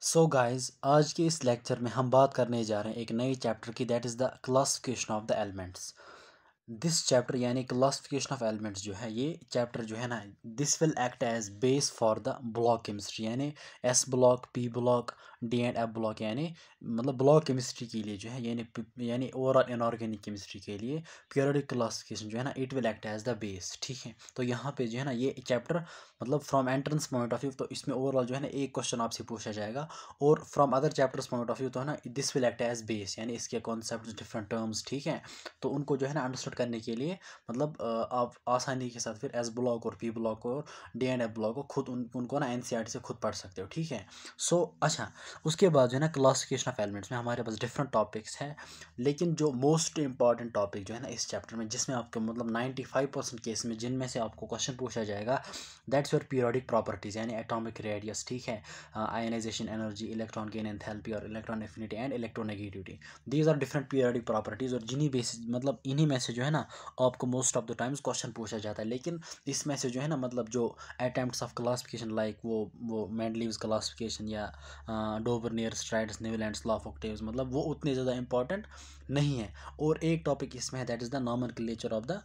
So guys आज के इस लेक्चर में हम बात करने जा रहे हैं एक नए चैप्टर की, that is the classification of the elements. This chapter यानी क्लासिफिकेशन ऑफ एलिमेंट्स जो है, ये चैप्टर जो है ना, this will act as base for the block chemistry, यानी S block, P block, D and F block, यानी मतलब ब्लॉक केमिस्ट्री के लिए जो है, यानी ओवरऑल इनऑर्गेनिक केमिस्ट्री के लिए पीरियोडिक क्लासिफिकेशन जो है ना, it will act as the base. ठीक है, तो यहाँ पे जो है ना ये चैप्टर मतलब from entrance point of view तो इसमें ओवरऑल जो है ना एक क्वेश्चन आपसे पूछा जाएगा, और from other chapters point of view तो है ना this will act as base, यानी इसके कॉन्सेप्ट डिफरेंट टर्म्स। ठीक है, तो उनको जो है ना अंडरस्टैंड करने के लिए मतलब आप आसानी के साथ फिर एस ब्लॉक और पी ब्लॉक और डी एंड एफ ब्लॉक को खुद उनको ना एनसीईआरटी से खुद पढ़ सकते हो। ठीक है, सो अच्छा, उसके बाद जो है ना क्लासिफिकेशन ऑफ एलिमेंट्स में हमारे पास डिफरेंट टॉपिक्स हैं, लेकिन जो मोस्ट इंपॉर्टेंट टॉपिक जो है ना इस चैप्टर में, जिसमें आपके मतलब 95% केस में जिनमें से आपको क्वेश्चन पूछा जाएगा, दैट्स योर पीरियोडिक प्रॉपर्टीज, यानी एटॉमिक रेडियस। ठीक है, ionisation energy, electron gain enthalpy और electron affinity and electronegativity, these are different periodic properties, और जिन्हीं बेसिस मतलब इन्हीं में से जो है ना आपको most of the times question पूछा जाता है। लेकिन इसमें से जो है ना मतलब जो अटैम्प्ट्स ऑफ क्लासिफिकेशन लाइक वो मेंडलीव्स क्लासिफिकेशन या Dobereiner, strides, Newlands law of octaves, मतलब वो उतने ज़्यादा इंपॉर्टेंट नहीं है। और एक टॉपिक इसमें है, that is the nomenclature of the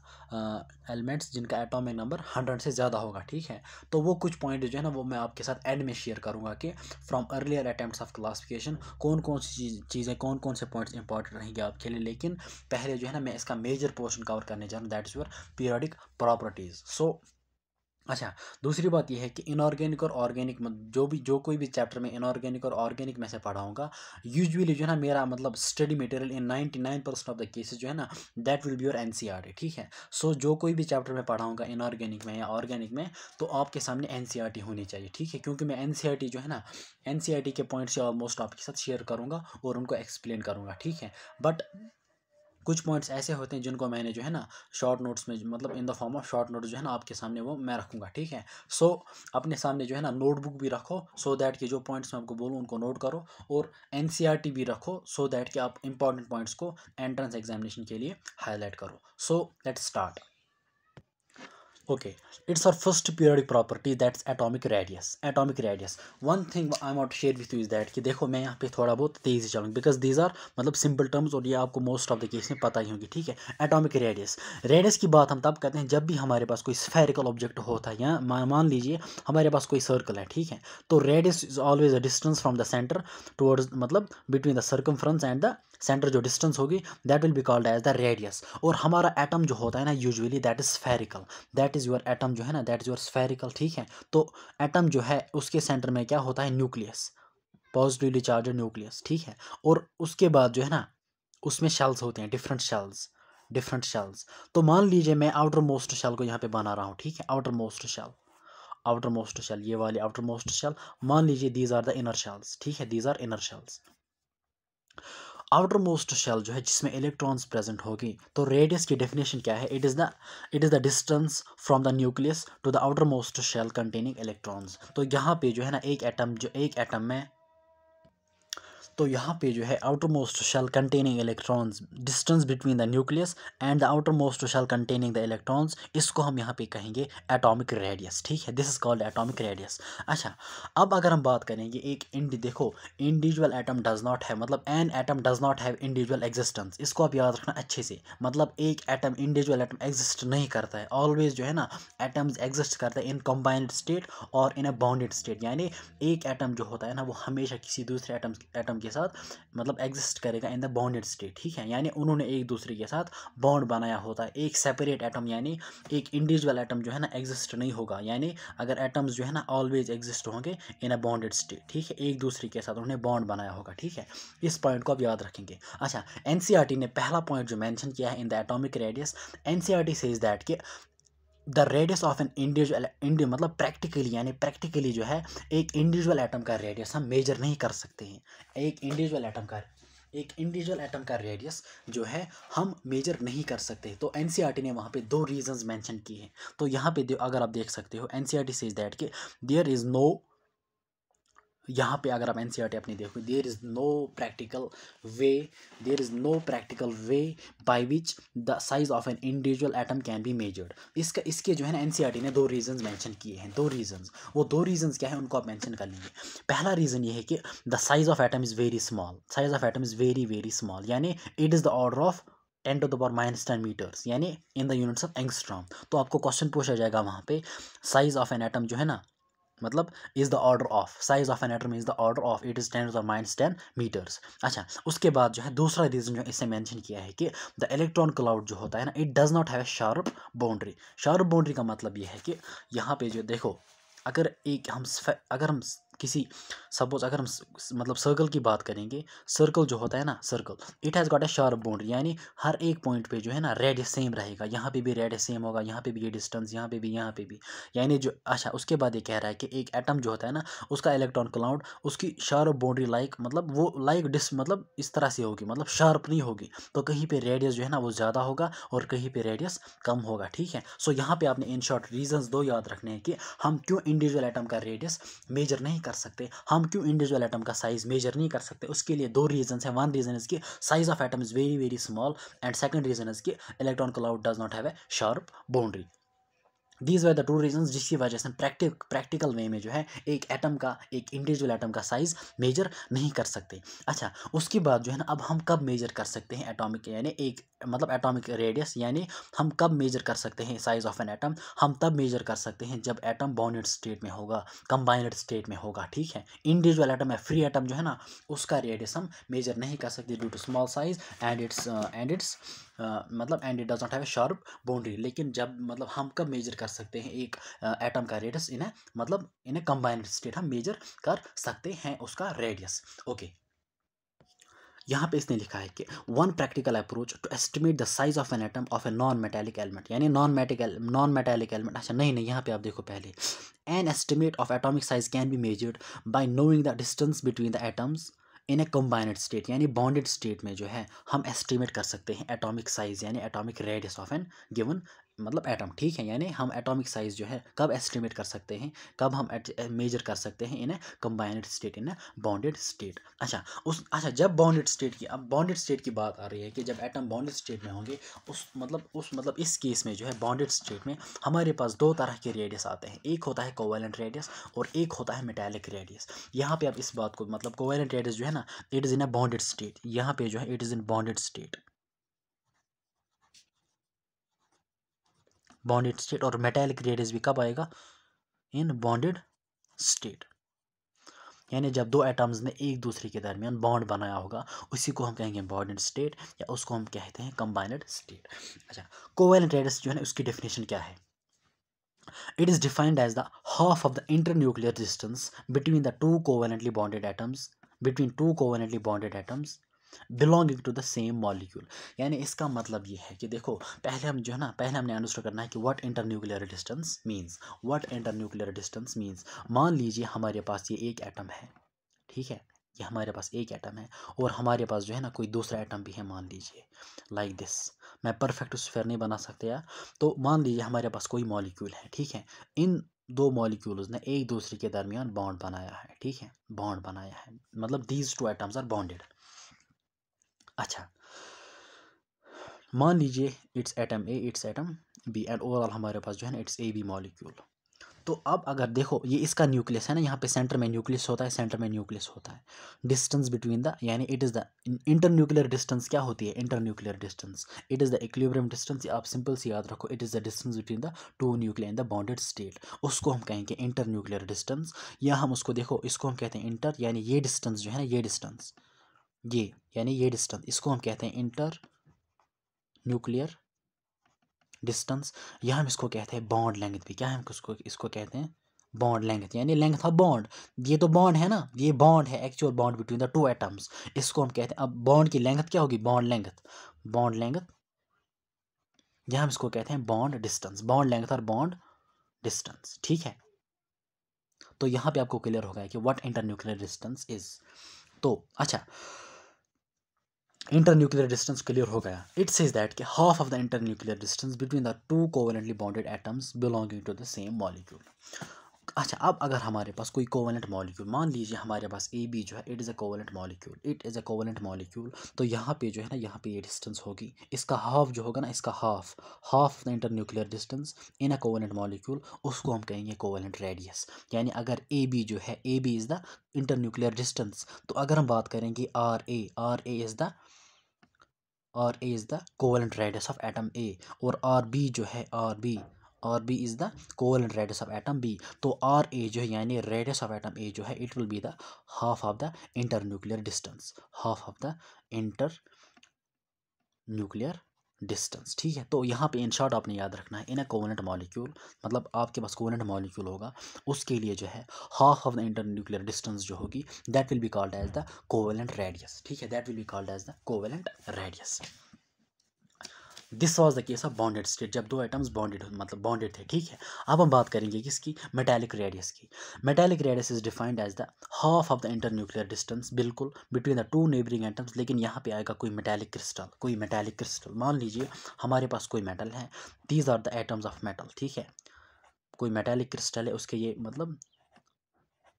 elements जिनका एटॉमिक नंबर 100 से ज़्यादा होगा। ठीक है, तो वो कुछ पॉइंट जो है ना वो मैं आपके साथ एंड में शेयर करूँगा कि from earlier attempts of classification कौन कौन सी चीज़ें, कौन कौन से पॉइंट्स इंपॉर्टेंट रहेंगे आपके लिए। लेकिन पहले जो है ना मैं इसका मेजर पोर्शन कवर करने जा रहा हूँ, that is your periodic properties. So अच्छा, दूसरी बात यह है कि इनऑर्गेनिक और ऑर्गेनिक जो कोई भी चैप्टर में इनऑर्गेनिक और ऑर्गेनिक में से पढ़ाऊंगा, यूजुअली जो है ना मेरा मतलब study material in 99% of the cases जो है ना that will be your NCERT. ठीक है, सो जो कोई भी चैप्टर में पढ़ाऊंगा इनऑर्गेनिक में या ऑर्गेनिक में, तो आपके सामने एनसीईआरटी होनी चाहिए। ठीक है, क्योंकि मैं एनसीईआरटी जो है ना एनसीईआरटी के पॉइंट से ऑलमोस्ट आपके साथ शेयर करूँगा और उनको एक्सप्लेन करूँगा। ठीक है, बट कुछ पॉइंट्स ऐसे होते हैं जिनको मैंने जो है ना शॉर्ट नोट्स में मतलब in the form of short notes जो है ना आपके सामने वो मैं रखूँगा। ठीक है, सो अपने सामने जो है ना नोटबुक भी रखो, सो दैट कि जो पॉइंट्स मैं आपको बोलूँ उनको नोट करो, और एनसीईआरटी भी रखो, सो दैट कि आप इंपॉर्टेंट पॉइंट्स को एंट्रेंस एग्जामिनेशन के लिए हाईलाइट करो। So let's start. Okay, it's our first periodic property, that's atomic radius. Atomic radius, one thing I want to share with you is that कि देखो मैं यहाँ पे थोड़ा बहुत तेज़ी चलूँगा बिकॉज दीज आर मतलब सिंपल टर्म्स और ये आपको मोस्ट ऑफ द केस में पता ही होंगी। ठीक है, एटॉमिक रेडियस, रेडियस की बात हम तब करते हैं जब भी हमारे पास कोई स्फेरिकल ऑब्जेक्ट होता है, या मान लीजिए हमारे पास कोई सर्कल है। ठीक है, तो radius is always a distance from the centre towards मतलब between the circumference and the centre, जो डिस्टेंस होगी that will be called as the radius. और हमारा एटम जो होता है ना usually that is spherical, that is your atom जो है ना दैट इज़ योर स्फेरिकल। ठीक है, तो एटम जो है उसके सेंटर में क्या होता है, न्यूक्लियस, पॉजिटिवली चार्ज न्यूक्लियस। ठीक है, और उसके बाद जो है ना उसमें शेल्स होते हैं, डिफरेंट शेल्स, डिफरेंट शेल्स। तो मान लीजिए मैं आउटर मोस्ट शेल को यहाँ पे बना रहा हूँ। ठीक है, outer most shell, outer most shell, ये वाली आउटर मोस्ट शेल, मान लीजिए these are the inner shells. ठीक है, these are inner shells. Outer most shell जो है जिसमें इलेक्ट्रॉन्स प्रेजेंट होगी, तो रेडियस की डेफिनेशन क्या है, it is the distance from the nucleus to the outer most shell containing electrons. तो यहाँ पे जो है ना एक एटम में, तो यहाँ पे जो है outer most shell containing electrons, distance between the nucleus and the outer most shell containing the electrons, इसको हम यहाँ पे कहेंगे एटॉमिक रेडियस। ठीक है, this is called atomic radius. अच्छा, अब अगर हम बात करेंगे एक देखो individual atom does not have, मतलब an atom does not have individual existence, इसको आप याद रखना अच्छे से। मतलब एक एटम, इंडिविजुअल एटम एग्जिस्ट नहीं करता है, ऑलवेज जो है ना एटम्स एग्जिस्ट करता है इन कंबाइंड स्टेट और इन अ बाउंडेड स्टेट, यानी एक एटम जो होता है ना वो हमेशा किसी दूसरे एटम के साथ मतलब एग्जिस्ट करेगा इन द बॉन्डेड स्टेट। ठीक है, यानी उन्होंने एक दूसरे के साथ बॉन्ड बनाया होता है। एक सेपरेट एटम यानी एक इंडिविजुअल एटम जो है ना एग्जिस्ट नहीं होगा, यानी अगर एटम्स जो है ना ऑलवेज एग्जिस्ट होंगे इन अ बॉन्डेड स्टेट। ठीक है, एक दूसरे के साथ उन्होंने बॉन्ड बनाया होगा। ठीक है, इस पॉइंट को आप याद रखेंगे। अच्छा, एनसीईआरटी ने पहला पॉइंट जो मेंशन किया है in the atomic radius, NCERT says that कि the radius of an individual मतलब प्रैक्टिकली, यानी प्रैक्टिकली जो है एक इंडिविजुअल एटम का रेडियस हम मेजर नहीं कर सकते हैं। एक इंडिविजुअल एटम का रेडियस जो है हम मेजर नहीं कर सकते। तो एनसीईआरटी ने वहाँ पे दो रीजंस मेंशन किए हैं। तो यहाँ पे अगर आप देख सकते हो, एनसीईआरटी सेज दैट कि देयर इज़ नो यहाँ पे अगर आप एनसीईआरटी अपनी देखो, there is no practical way by which the size of an individual atom can be measured. इसके जो है ना एनसीईआरटी ने 2 रीजंस मेंशन किए हैं, 2 रीजंस। वो 2 रीजंस क्या है उनको आप मेंशन कर लेंगे। पहला रीज़न ये है कि the size of atom is very small, size of atom is very very small, यानी it is the order of 10⁻⁻10 metres, यानी in the units of angstrom. तो आपको क्वेश्चन पूछा जाएगा वहाँ पे, साइज ऑफ एन एटम जो है ना, मतलब is the order of, size of an atom is the order of, it is 10⁻10 metres. अच्छा, उसके बाद जो है दूसरा रीज़न जो इससे मेंशन किया है कि द इलेक्ट्रॉन क्लाउड जो होता है ना, it does not have a sharp boundary. Sharp boundary का मतलब ये है कि यहाँ पे जो देखो, अगर हम किसी सपोज अगर हम मतलब सर्कल की बात करेंगे, सर्कल जो होता है ना, circle it has got a sharp boundary, यानी हर एक पॉइंट पे जो है ना रेडियस सेम रहेगा, यहाँ पे भी रेडियस सेम होगा, यहाँ पे भी ये डिस्टेंस, यहाँ पे भी, यानी जो अच्छा उसके बाद ये कह रहा है कि एक एटम जो होता है ना, उसका इलेक्ट्रॉन क्लाउड, उसकी शार्प बाउंड्री मतलब वो मतलब इस तरह से होगी, मतलब शार्प नहीं होगी, तो कहीं पे रेडियस जो है ना वो ज़्यादा होगा और कहीं पे रेडियस कम होगा, ठीक है। सो यहाँ पे आपने इन शॉर्ट रीजंस 2 याद रखने हैं कि हम क्यों इंडिविजुअल एटम का रेडियस मेजर नहीं कर सकते, हम क्यों इंडिविजुअल एटम का साइज मेजर नहीं कर सकते। उसके लिए 2 रीजंस हैं। वन रीजन इज कि size of atom is very very small, and second reason is कि electron cloud does not have a sharp boundary. These were the 2 reasons जिसकी वजह से प्रैक्टिकल वे में जो है एक इंडिविजुअल एटम का साइज मेजर नहीं कर सकते। अच्छा, उसके बाद जो है ना, अब हम कब मेजर कर सकते हैं एटॉमिक, यानी एटॉमिक रेडियस, यानी हम कब मेजर कर सकते हैं साइज ऑफ एन एटम, हम तब मेजर कर सकते हैं जब एटम बॉन्डेड स्टेट में होगा, कंबाइंड स्टेट में होगा, ठीक है। इंडिविजुअल एटम या फ्री एटम जो है ना, उसका रेडियस हम मेजर नहीं कर सकते due to small size and it's and it does not have a sharp boundary. लेकिन जब हम कब मेजर कर सकते हैं एक एटम का radius, in a combined state हम मेजर कर सकते हैं उसका रेडियस। ओके, यहाँ पे इसने लिखा है कि one practical approach to estimate the size of an atom of a non metallic element, यानी नॉन मेटालिक एलिमेंट। अच्छा नहीं, यहाँ पे आप देखो पहले, an estimate of atomic size can be measured by knowing the distance between the atoms in a combined state, यानी bonded state में जो है हम एस्टिमेट कर सकते हैं एटॉमिक साइज, यानी atomic radius of an given atom, ठीक है। यानी हम एटॉमिक साइज जो है कब एस्टिमेट कर सकते हैं, कब हम मेजर कर सकते हैं इन a combined state, in A bonded state. अच्छा, जब बॉन्डेड स्टेट की बात आ रही है कि जब एटम बॉन्डेड स्टेट में होंगे, इस केस में जो है बॉन्डेड स्टेट में हमारे पास 2 तरह के रेडियस आते हैं, एक होता है कोवेलेंट रेडियस और एक होता है मेटालिक रेडियस। यहाँ पे आप इस बात को कोवेलेंट रेडियस जो है ना, it is in A bonded state, यहाँ पे जो है it is in bonded state, और मेटालिक रेडियस भी कब आएगा, इन बॉन्डेड स्टेट, यानी जब 2 एटम्स ने एक दूसरे के दरमियान बॉन्ड बनाया होगा, उसी को हम कहेंगे बॉन्डेड स्टेट, या उसको हम कहते हैं कंबाइंड स्टेट। अच्छा, कोवेलेंट रेडियस जो है ना, उसकी डेफिनेशन क्या है, it is defined as the half of the internuclear distance between the two covalently bonded atoms belonging to the same molecule. यानी इसका मतलब ये है कि देखो, पहले हमने अंडरस्टैंड करना है कि व्हाट इंटरन्यूक्लियर डिस्टेंस मीन्स। मान लीजिए हमारे पास ये एक एटम है, ठीक है, ये हमारे पास एक एटम है, और हमारे पास जो है ना कोई दूसरा एटम भी है, मान लीजिए लाइक दिस। मैं परफेक्ट स्फीयर नहीं बना सकते यार, तो मान लीजिए हमारे पास कोई मॉलिक्यूल है, ठीक है, इन 2 मॉलिक्यूल्स ने एक दूसरे के दरमियान बॉन्ड बनाया है, ठीक है, बॉन्ड बनाया है, दीज 2 एटम्स आर बॉन्डेड। अच्छा, मान लीजिए it's atom A, it's atom B, and overall हमारे पास जो है ना इट्स ए बी मॉलिक्यूल। तो अब अगर देखो, ये इसका न्यूक्लियस है ना, यहाँ पे सेंटर में न्यूक्लियस होता है, डिस्टेंस बिटवीन द, यानी it is the internuclear distance. क्या होती है internuclear distance, it is the equilibrium distance. आप सिंपल से याद रखो, it is the distance between the 2 nuclei in the bonded state, उसको हम कहेंगे इंटरन्यूक्लियर डिस्टेंस। या हम उसको देखो, इसको हम कहते हैं इंटर, यानी ये डिस्टेंस जो है ना, ये डिस्टेंस, इसको हम कहते हैं इंटर न्यूक्लियर डिस्टेंस, या हम इसको कहते हैं बॉन्ड लेंथ भी। क्या हम इसको कहते हैं बॉन्ड लेंथ, यानी लेंथ ऑफ बॉन्ड। ये तो बॉन्ड है ना, ये बॉन्ड है, actual bond between the 2 atoms, इसको हम कहते हैं। अब बॉन्ड की लेंथ क्या होगी, बॉन्ड लेंथ, या हम इसको कहते हैं बॉन्ड लेंथ और बॉन्ड डिस्टेंस, ठीक है। तो यहाँ पे आपको क्लियर होगा कि व्हाट इंटरन्यूक्लियर डिस्टेंस इज। तो अच्छा, इंटरन्यूक्लियर डिस्टेंस क्लियर हो गया। इट सेज दैट कि half of the internuclear distance between the 2 covalently bonded atoms belonging to the same molecule. अच्छा, अब अगर हमारे पास कोई कोवेलेंट मॉलिक्यूल, मान लीजिए हमारे पास ए बी जो है, it is a covalent molecule, it is a covalent molecule, तो यहाँ पे जो है ना, यहाँ पे ये डिस्टेंस होगी, इसका हाफ जो होगा ना, इसका half half the internuclear distance in a covalent molecule, उसको हम कहेंगे कोवेलेंट रेडियस। यानी अगर ए बी जो है, A B is the internuclear distance, तो अगर हम बात करेंगे R A is the covalent radius of atom A, और आर बी जो है, R B is the covalent radius of atom B. तो आर ए जो है यानी रेडियस ऑफ एटम ए जो है, it will be the half of the internuclear distance, half of the internuclear distance. ठीक है, तो यहाँ पे इन शॉर्ट आपने याद रखना है, इन अ कोवेलेंट मॉलिक्यूल, मतलब आपके पास कोवेलेंट मॉलिक्यूल होगा, उसके लिए जो है half of the internuclear distance जो होगी, that will be called as the covalent radius. ठीक है, that will be called as the covalent radius. This was the case of bonded state, जब दो एटम्स बॉन्डेड मतलब bonded थे। ठीक है, अब हम बात करेंगे किसकी, मेटालिक रेडियस की। Metallic radius is defined as the half of the internuclear distance, बिल्कुल, between the two neighbouring atoms. लेकिन यहाँ पे आएगा कोई मेटालिक क्रिस्टल, कोई मेटालिक क्रिस्टल। मान लीजिए हमारे पास कोई मेटल है, these are the atoms of metal. ठीक है, कोई मेटालिक क्रिस्टल है, उसके ये मतलब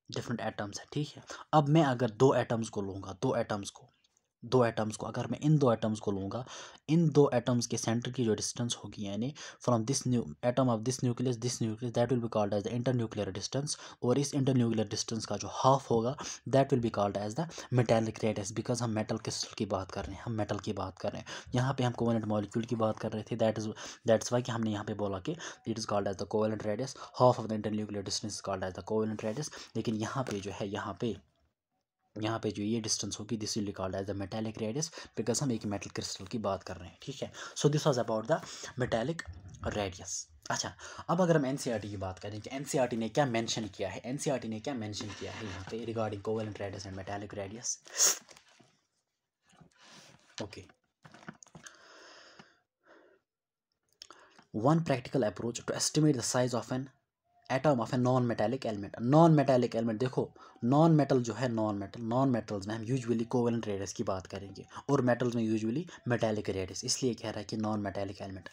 डिफरेंट एटम्स है। ठीक है, अब मैं अगर दो एटम्स को लूँगा, दो एटम्स को अगर मैं इन दो एटम्स को लूँगा, इन दो एटम्स के सेंटर की जो डिस्टेंस होगी, यानी from this new atom of this nucleus that will be called as the internuclear distance, और इस इंटर न्यूक्लियर डिस्टेंस का जो हाफ होगा, that will be called as the metallic radius. Because हम मेटल क्रिस्टल की बात कर रहे हैं, हम मेटल की बात कर रहे हैं, यहाँ पे हम कोवेलेंट मॉलिक्यूल की बात कर रहे थे, दैट्स वाई कि हमने यहाँ पे बोला कि it is called as the covalent radius, half of the internuclear distance called as the covalent radius. लेकिन यहाँ पे जो है, यहाँ पे जो ये डिस्टेंस होगी, this will be called as the metallic radius, because हम एक मेटल क्रिस्टल की बात कर रहे हैं। ठीक है, so this was about the metallic radius. अच्छा, अब अगर हम एनसीईआरटी की बात करें कि एनसीईआरटी ने क्या मेंशन किया है, एनसीईआरटी ने क्या मेंशन किया है यहाँ पे regarding covalent radius and metallic radius. Okay, one practical approach to estimate the size of an atom of a non metallic element. Non metallic element, देखो नॉन मेटल जो है, नॉन मेटल्स में हम यूजुअली कोवेलेंट रेडियस की बात करेंगे, और metals में यूजुअली मेटालिक रेडियस, इसलिए कह रहा है कि non metallic element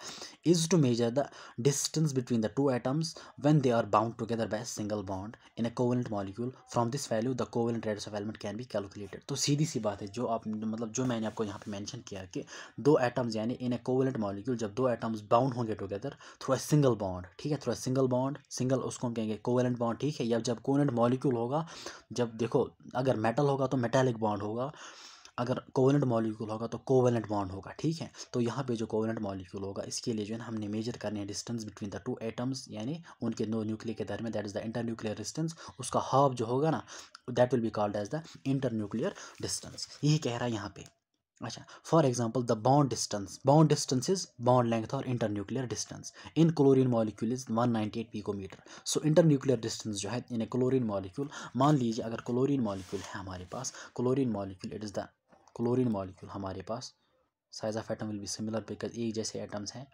is to measure the distance between the two atoms when they are bound together by single bond in a covalent molecule. From this value the covalent radius of element can be calculated. तो सीधी सी बात है, जो आप मतलब जो मैंने आपको यहाँ पे मेंशन किया कि दो एटम्स यानी इन ए कोवेलेंट मॉलिक्यूल, जब दो एटम्स बाउंड होंगे together through a single bond, ठीक है, through a single bond, single उसको हम कहेंगे कोवेलेंट बॉन्ड। ठीक है, या जब कोवेलेंट मॉलिक्यूल होगा, जब देखो अगर मेटल होगा तो मेटालिक बॉन्ड होगा, अगर कोवेलेंट मॉलिक्यूल होगा तो कोवेलेंट बॉन्ड होगा। ठीक है, तो यहाँ पे जो कोवेलेंट मॉलिक्यूल होगा, इसके लिए जो है ना हमने मेजर करने हैं distance between the two atoms, यानी उनके दो न्यूक्लियर के दरमियान, that is the internuclear distance. उसका हाफ जो होगा ना, that will be called as the internuclear distance. यही कह रहा है यहाँ पे। अच्छा, for example the bond distance is bond length और internuclear distance in chlorine molecule is 198 picometre. So internuclear distance जो है इन ए क्लोरीन मॉलिक्यूल, मान लीजिए अगर क्लोरीन मॉलिक्यूल है हमारे पास, chlorine molecule it is the chlorine molecule हमारे पास, size of atom will be similar because एक जैसे एटम्स हैं,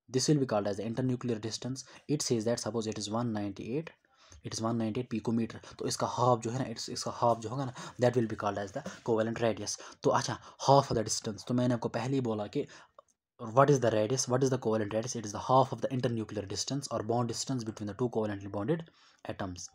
this will be called as the internuclear distance. It says that suppose it is 198 picometre, तो इसका half जो है ना, इसका हाफ जो होगा ना, that will be called as the covalent radius. तो अच्छा, हाफ ऑफ द डिस्टेंस, तो मैंने आपको पहले ही बोला कि what is the radius, what is the covalent radius, it is the half of the internuclear distance or bond distance between the two covalently bonded atoms।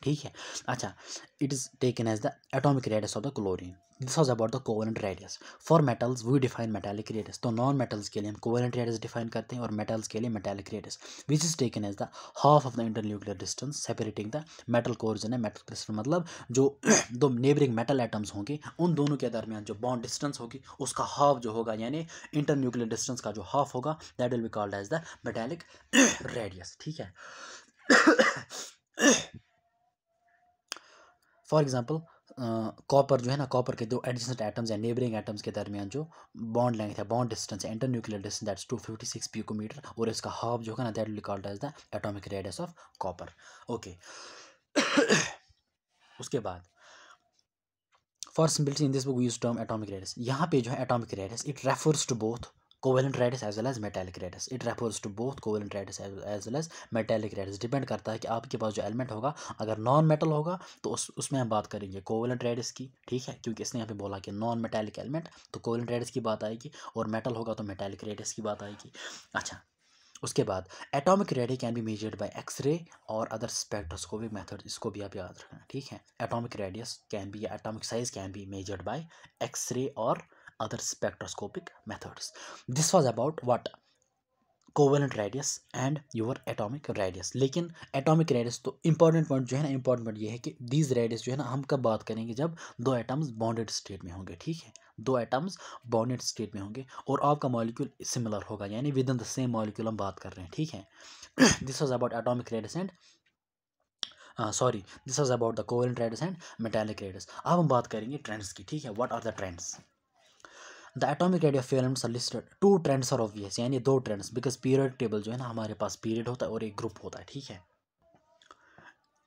ठीक है, अच्छा, it is taken as the atomic radius of the chlorine. This was about the covalent radius. For metals we define metallic radius, तो non metals के लिए हम covalent radius define करते हैं, और मेटल्स के लिए metallic radius, which is taken as the half of the internuclear distance separating the metal cores in a metal crystal. मतलब जो दो नेबरिंग मेटल एटम्स होंगे, उन दोनों के दरमियान जो बॉन्ड डिस्टेंस होगी, उसका हाफ जो होगा, यानी इंटर न्यूक्लियर डिस्टेंस का जो हाफ होगा, that will be called as the metallic radius. ठीक है, फॉर एग्जाम्पल कॉपर जो है ना, कॉपर के दो एडिशनल एटम्स या नेबरिंग एटम्स के दरमियान जो बॉन्ड लेंथ है, बॉन्ड डिस्टेंस है, internuclear distance, that's 256 picometre, और इसका हाफ जो है ना, that will be called as the atomic radius of copper. Okay, उसके बाद for simplicity in this book we use term atomic radius. यहाँ पे जो है atomic radius, it refers to both covalent radius as well as metallic radius, it refers to both covalent radius as well as metallic radius. Depend करता है कि आपके पास जो element होगा, अगर नॉन मेटल होगा तो उसमें हम बात करेंगे कोवेलेंट रेडियस की। ठीक है, क्योंकि इसने यहाँ पे बोला कि नॉन मेटालिक एलिमेंट, तो कोवेलेंट रेडियस की बात आएगी, और मेटल होगा तो मेटालिक रेडियस की बात आएगी। अच्छा, उसके बाद atomic radius can be measured by X ray और अदर स्पेक्ट्रोस्कोपिक मेथड, इसको भी आप याद रखना, ठीक है। एटॉमिक रेडियस कैन बी या atomic size can be measured by X ray और other spectroscopic methods. This was about what covalent radius and your atomic radius. लेकिन एटॉमिक रेडियस तो इंपॉर्टेंट पॉइंट जो है ना, इंपॉर्टेंट पॉइंट ये है कि दीज रेडियस जो है ना हम कब बात करेंगे, जब दो एटम्स बॉन्डेड स्टेट में होंगे, ठीक है। दो एटम्स बॉन्डेड स्टेट में होंगे और आपका मॉलिक्यूल सिमिलर होगा, यानी within the same molecule हम बात कर रहे हैं, ठीक है। This was about atomic radius and this was about the covalent radius and metallic radius. अब हम बात करेंगे ट्रेंड्स की, ठीक है। What are the trends? The atomic radius of elements are listed, two trends are obvious, यानी दो trends, because period table जो है ना हमारे पास पीरियड होता है और एक ग्रुप होता है, ठीक है।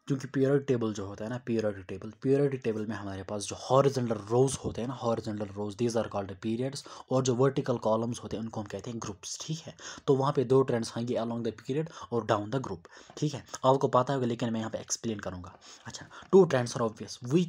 क्योंकि पीरियड टेबल जो होता है ना, पीरियड टेबल में हमारे पास जो हॉरिजॉन्टल रोज होते हैं ना, horizontal rows, these are called periods, और जो वर्टिकल कॉलम्स होते हैं उनको हम कहते हैं ग्रुप्स, ठीक है। तो वहाँ पे दो ट्रेंड्स आएंगे, अलोंग द पीरियड और डाउन द ग्रुप, ठीक है। आपको पता होगा लेकिन मैं यहाँ पे एक्सप्लेन करूँगा। अच्छा, two trends are obvious, we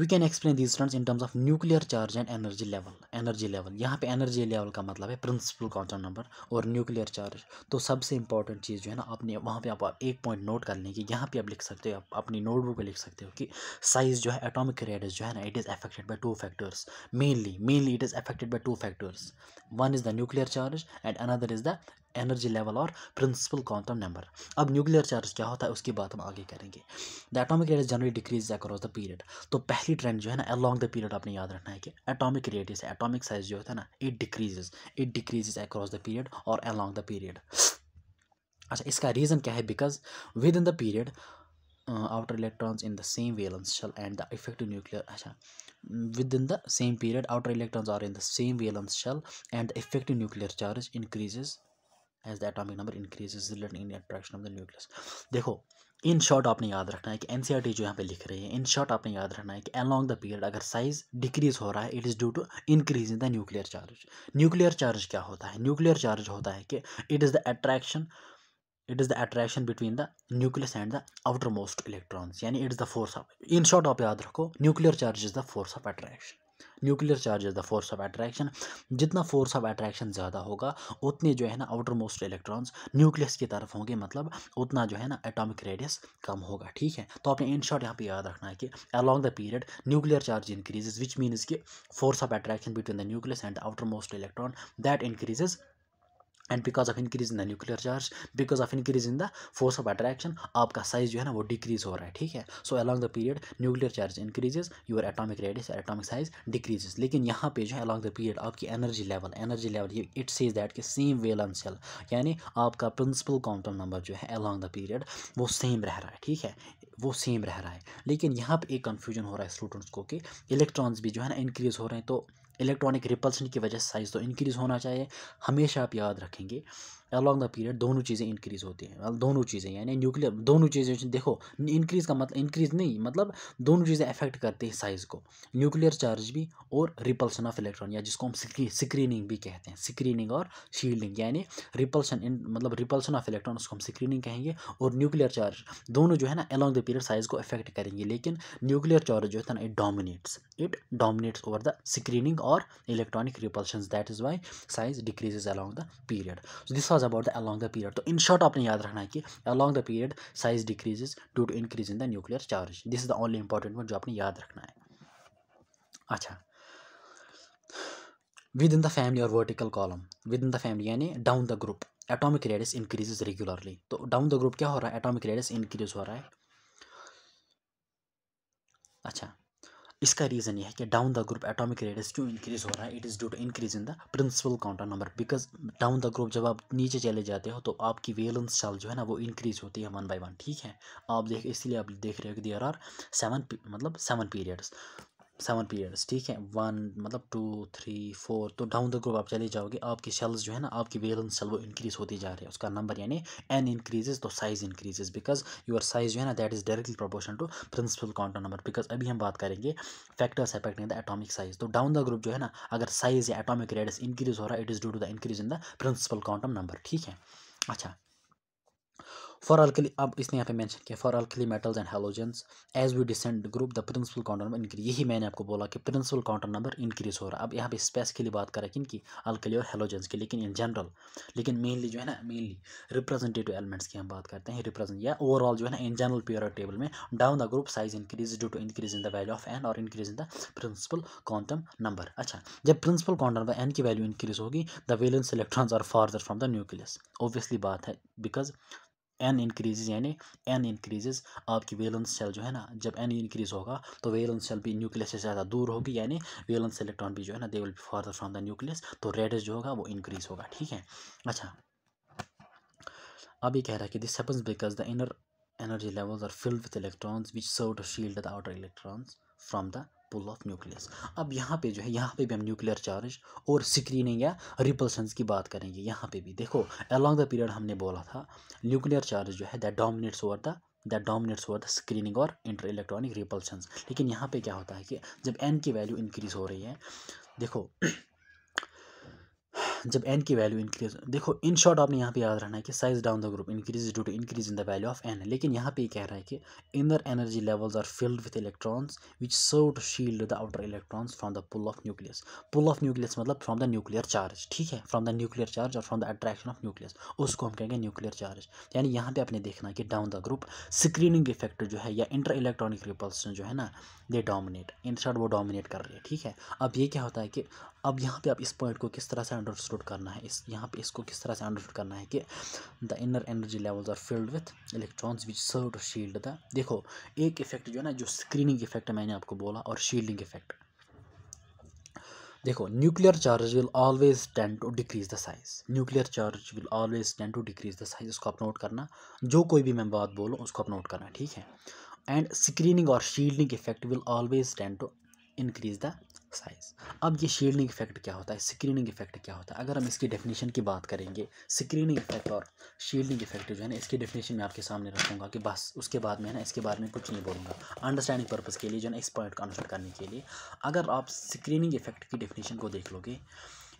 can explain these trends in terms of nuclear charge and energy level. यहाँ पे एनर्जी लेवल का मतलब है प्रिंसिपल क्वांटम नंबर, और न्यूक्लियर चार्ज। तो सबसे इंपॉर्टेंट चीज़ जो है ना, आपने वहाँ पे आप एक पॉइंट नोट कर लें कि यहाँ पे आप लिख सकते हो, आप अपनी नोटबुक पे लिख सकते हो कि साइज जो है एटॉमिक रेडियस जो है ना, it is affected by two factors, mainly it is affected by two factors. One is the nuclear charge and another is the energy level और प्रिंसिपल क्वांटम नंबर। अब न्यूक्लियर चार्ज क्या होता है उसकी बात हम आगे करेंगे। The atomic radius generally decrease across the period. तो पहली ट्रेंड जो है ना, अलोंग द पीरियड आपने याद रखना है कि एटॉमिक रेडियस, एटॉमिक साइज जो होता है ना, it decreases across the period और अलोंग द पीरियड। अच्छा, इसका रीज़न क्या है? Because with in the period outer electrons in the same valence shell and the effective nuclear, अच्छा, within the same period outer electrons are in the same valence shell and the effective nuclear charge increases as the atomic number increases, resulting in attraction of the nucleus। देखो, इन short आपने याद रखना है कि NCERT जो यहाँ पे लिख रही है, इन शॉर्ट आपने याद रखना है कि अलोंग द पीरियड अगर साइज डिक्रीज हो रहा है, it is due to increase in the nuclear charge. Nuclear charge क्या होता है? न्यूक्लियर चार्ज होता है कि it is the attraction between the nucleus and the outer most electrons, यानी it is the force of, in short आप याद रखो, nuclear charge is the force of attraction. Nuclear charge is the force of attraction. जितना force of attraction ज़्यादा होगा, उतने जो है ना आउटर मोस्ट इलेक्ट्रॉन्स न्यूक्लियस की तरफ होंगे, मतलब उतना जो है ना एटॉमिक रेडियस कम होगा, ठीक है। तो आपने इन शॉर्ट यहाँ पे याद रखना है कि along the period nuclear charge increases, which means कि force of attraction between the nucleus and outer most electron that increases, and because of increase in the nuclear charge, because of increase in the force of attraction, आपका size जो है ना वो decrease हो रहा है, ठीक है। So along the period nuclear charge increases, your atomic radius, atomic size decreases. लेकिन यहाँ पे जो है अलॉन्ग द पीरियड आपकी energy level it says that कि सेम वैलेंस शेल, यानी आपका प्रिंसिपल क्वांटम नंबर जो है अलॉन्ग द पीरियड वो सेम रह रहा है, ठीक है, वो सेम रह रहा है। लेकिन यहाँ पे एक कन्फ्यूजन हो रहा है स्टूडेंट्स को कि इलेक्ट्रॉन्स भी जो है ना इंक्रीज हो रहे हैं, तो इलेक्ट्रॉनिक रिपल्सन की वजह से साइज तो इंक्रीज होना चाहिए। हमेशा आप याद रखेंगे अलॉन्ग द पीरियड दोनों चीज़ें इंक्रीज होती हैं, दोनों चीज़ें, यानी न्यूक्लियर दोनों चीज़ें, देखो इंक्रीज का मतलब इंक्रीज नहीं, मतलब दोनों चीज़ें अफेक्ट करती हैं साइज़ को, न्यूक्लियर चार्ज भी और रिपल्सन ऑफ इलेक्ट्रॉन, या जिसको हम स्क्रीनिंग भी कहते हैं, स्क्रीनिंग और शील्डिंग, यानी मतलब रिपल्सन ऑफ इलेक्ट्रॉन उसको हम स्क्रीनिंग कहेंगे, और न्यूक्लियर चार्ज दोनों जो है ना अलॉन्ग द पीरियड साइज़ को अफेक्ट करेंगे। लेकिन न्यूक्लियर चार्ज जो है ना it dominates over the screening और electronic repulsion, that is why size decreases along the period. So this was about the along the period। तो इन शॉर्ट आपने याद रखना है कि along the period size decreases due to increase in the nuclear charge। this is the only important one जो आपने याद रखना है। अच्छा, within the family or vertical column, within the family यानी down the group atomic radius increases regularly। तो down the group क्या हो रहा है? atomic radius increase हो रहा है। अच्छा, इसका रीज़न ये है कि down the group atomic radius क्यों इंक्रीज हो रहा है? It is due to increase in the principal quantum number, because down the group जब आप नीचे चले जाते हो तो आपकी वैलेंस शेल जो है ना वो इंक्रीज होती है 1 by 1, ठीक है। इसलिए आप देख रहे हो कि देयर आर 7 पीरियड्स, ठीक है, 1 मतलब 2 3 4। तो डाउन द ग्रुप आप चले जाओगे, आपकी शेल्स जो है ना, आपकी वैलेंस शेल वो इंक्रीज होती जा रही है, उसका नंबर यानी n इंक्रीजेज तो size increases, because your size जो है ना that is directly proportional to principal quantum number. Because अभी हम बात करेंगे factors affecting the atomic size. तो डाउन द ग्रुप जो है ना, अगर साइज या एटॉमिक रेडियस इंक्रीज हो रहा है, it is due to the increase in the principal quantum number, ठीक है। अच्छा, फॉर अल्कली, अब इसने यहाँ पे मेंशन किया for alkali metals and halogens as we descend group the principal quantum number increase. यही मैंने आपको बोला कि प्रिंसिपल काउंटर नंबर इंक्रीज हो रहा है। अब यहाँ पे स्पेसिफिकली बात करें किनकी, अल्कली और हैलोजेंस की, लेकिन इन जनरल, लेकिन मेनली जो है ना, मेनली रिप्रेजेंटेटिव एलिमेंट्स की हम बात करते हैं, रिप्रेजेंट या ओवरऑल जो है ना इन जनरल पीरियड टेबल में down the group size increase due to increase in the value of N और increase in the principal quantum number. अच्छा, जब प्रिंसिपल क्वांटम नंबर एन की वैल्यू इंक्रीज होगी the valence electrons are farther from the nucleus. Obviously बात है, because N increases, यानी N increases, आपकी valence shell जो है ना, जब एन इंक्रीज होगा तो वैलेंस शेल भी न्यूक्लियस से ज़्यादा दूर होगी, यानी वैलेंस इलेक्ट्रॉन भी जो है ना they will be farther from the nucleus, तो रेडियस जो होगा वो इंक्रीज होगा। ठीक है। अच्छा, अब ये कह रहा है कि this happens because the inner energy levels are filled with electrons which serve to shield the outer electrons from the pull of nucleus. अब यहाँ पे जो है, यहाँ पे भी हम न्यूक्लियर चार्ज और स्क्रीनिंग या रिपल्शंस की बात करेंगे। यहाँ पे भी देखो, अलॉन्ग द पीरियड हमने बोला था न्यूक्लियर चार्ज जो है that dominates over the screening और इंटर इलेक्ट्रॉनिक रिपल्शंस। लेकिन यहाँ पे क्या होता है कि जब एन की वैल्यू इंक्रीज हो रही है, देखो जब एन की वैल्यू इंक्रीज, देखो इन शॉर्ट आपने यहाँ पे याद रखना है कि size down the group increase due to increase in the value of n. लेकिन यहाँ पे कह रहा है कि inner energy levels are filled with electrons which serve to shield the outer electrons from the pull of nucleus. Pull of nucleus मतलब from the nuclear charge. ठीक है, फ्रॉम द न्यूक्लियर चार्ज और from the attraction of nucleus, उसको हम कहेंगे nuclear charge. यानी यहाँ पे आपने देखना है कि down the group screening effect जो है या इंटर इलेक्ट्रॉनिक रिपल्सन जो है ना, दे डोमिनेट, इन शॉर्ट वो डोमिनेट कर रही है। ठीक है। अब ये क्या होता है कि अब यहाँ पे आप इस पॉइंट को किस तरह से अंडरस्टूड करना है, इस यहाँ पे इसको किस तरह से अंडरस्टूड करना है कि the inner energy levels are filled with electrons which serve to shield the, देखो एक इफेक्ट जो है ना, जो स्क्रीनिंग इफेक्ट मैंने आपको बोला और शील्डिंग इफेक्ट, देखो nuclear charge will always tend to decrease the size, nuclear charge will always tend to decrease the size, उसको आप नोट करना, जो कोई भी मैं बात बोलूँ उसको आप नोट करना। ठीक है। एंड स्क्रीनिंग और shielding effect will always tend to increase the size. अब ये शील्डिंग इफेक्ट क्या होता है, स्क्रीनिंग इफेक्ट क्या होता है, अगर हम इसकी डेफिनेशन की बात करेंगे, स्क्रीनिंग इफेक्ट और शील्डिंग इफेक्ट जो है ना, इसकी डेफिनेशन मैं आपके सामने रखूंगा कि बस उसके बाद में है ना इसके बारे में कुछ नहीं बोलूँगा, अंडरस्टैंडिंग पर्पज़ के लिए जो है ना, इस पॉइंट को अंडरस्टैंड करने के लिए। अगर आप स्क्रीनिंग इफेक्ट की डेफिनेशन को देख लोगे,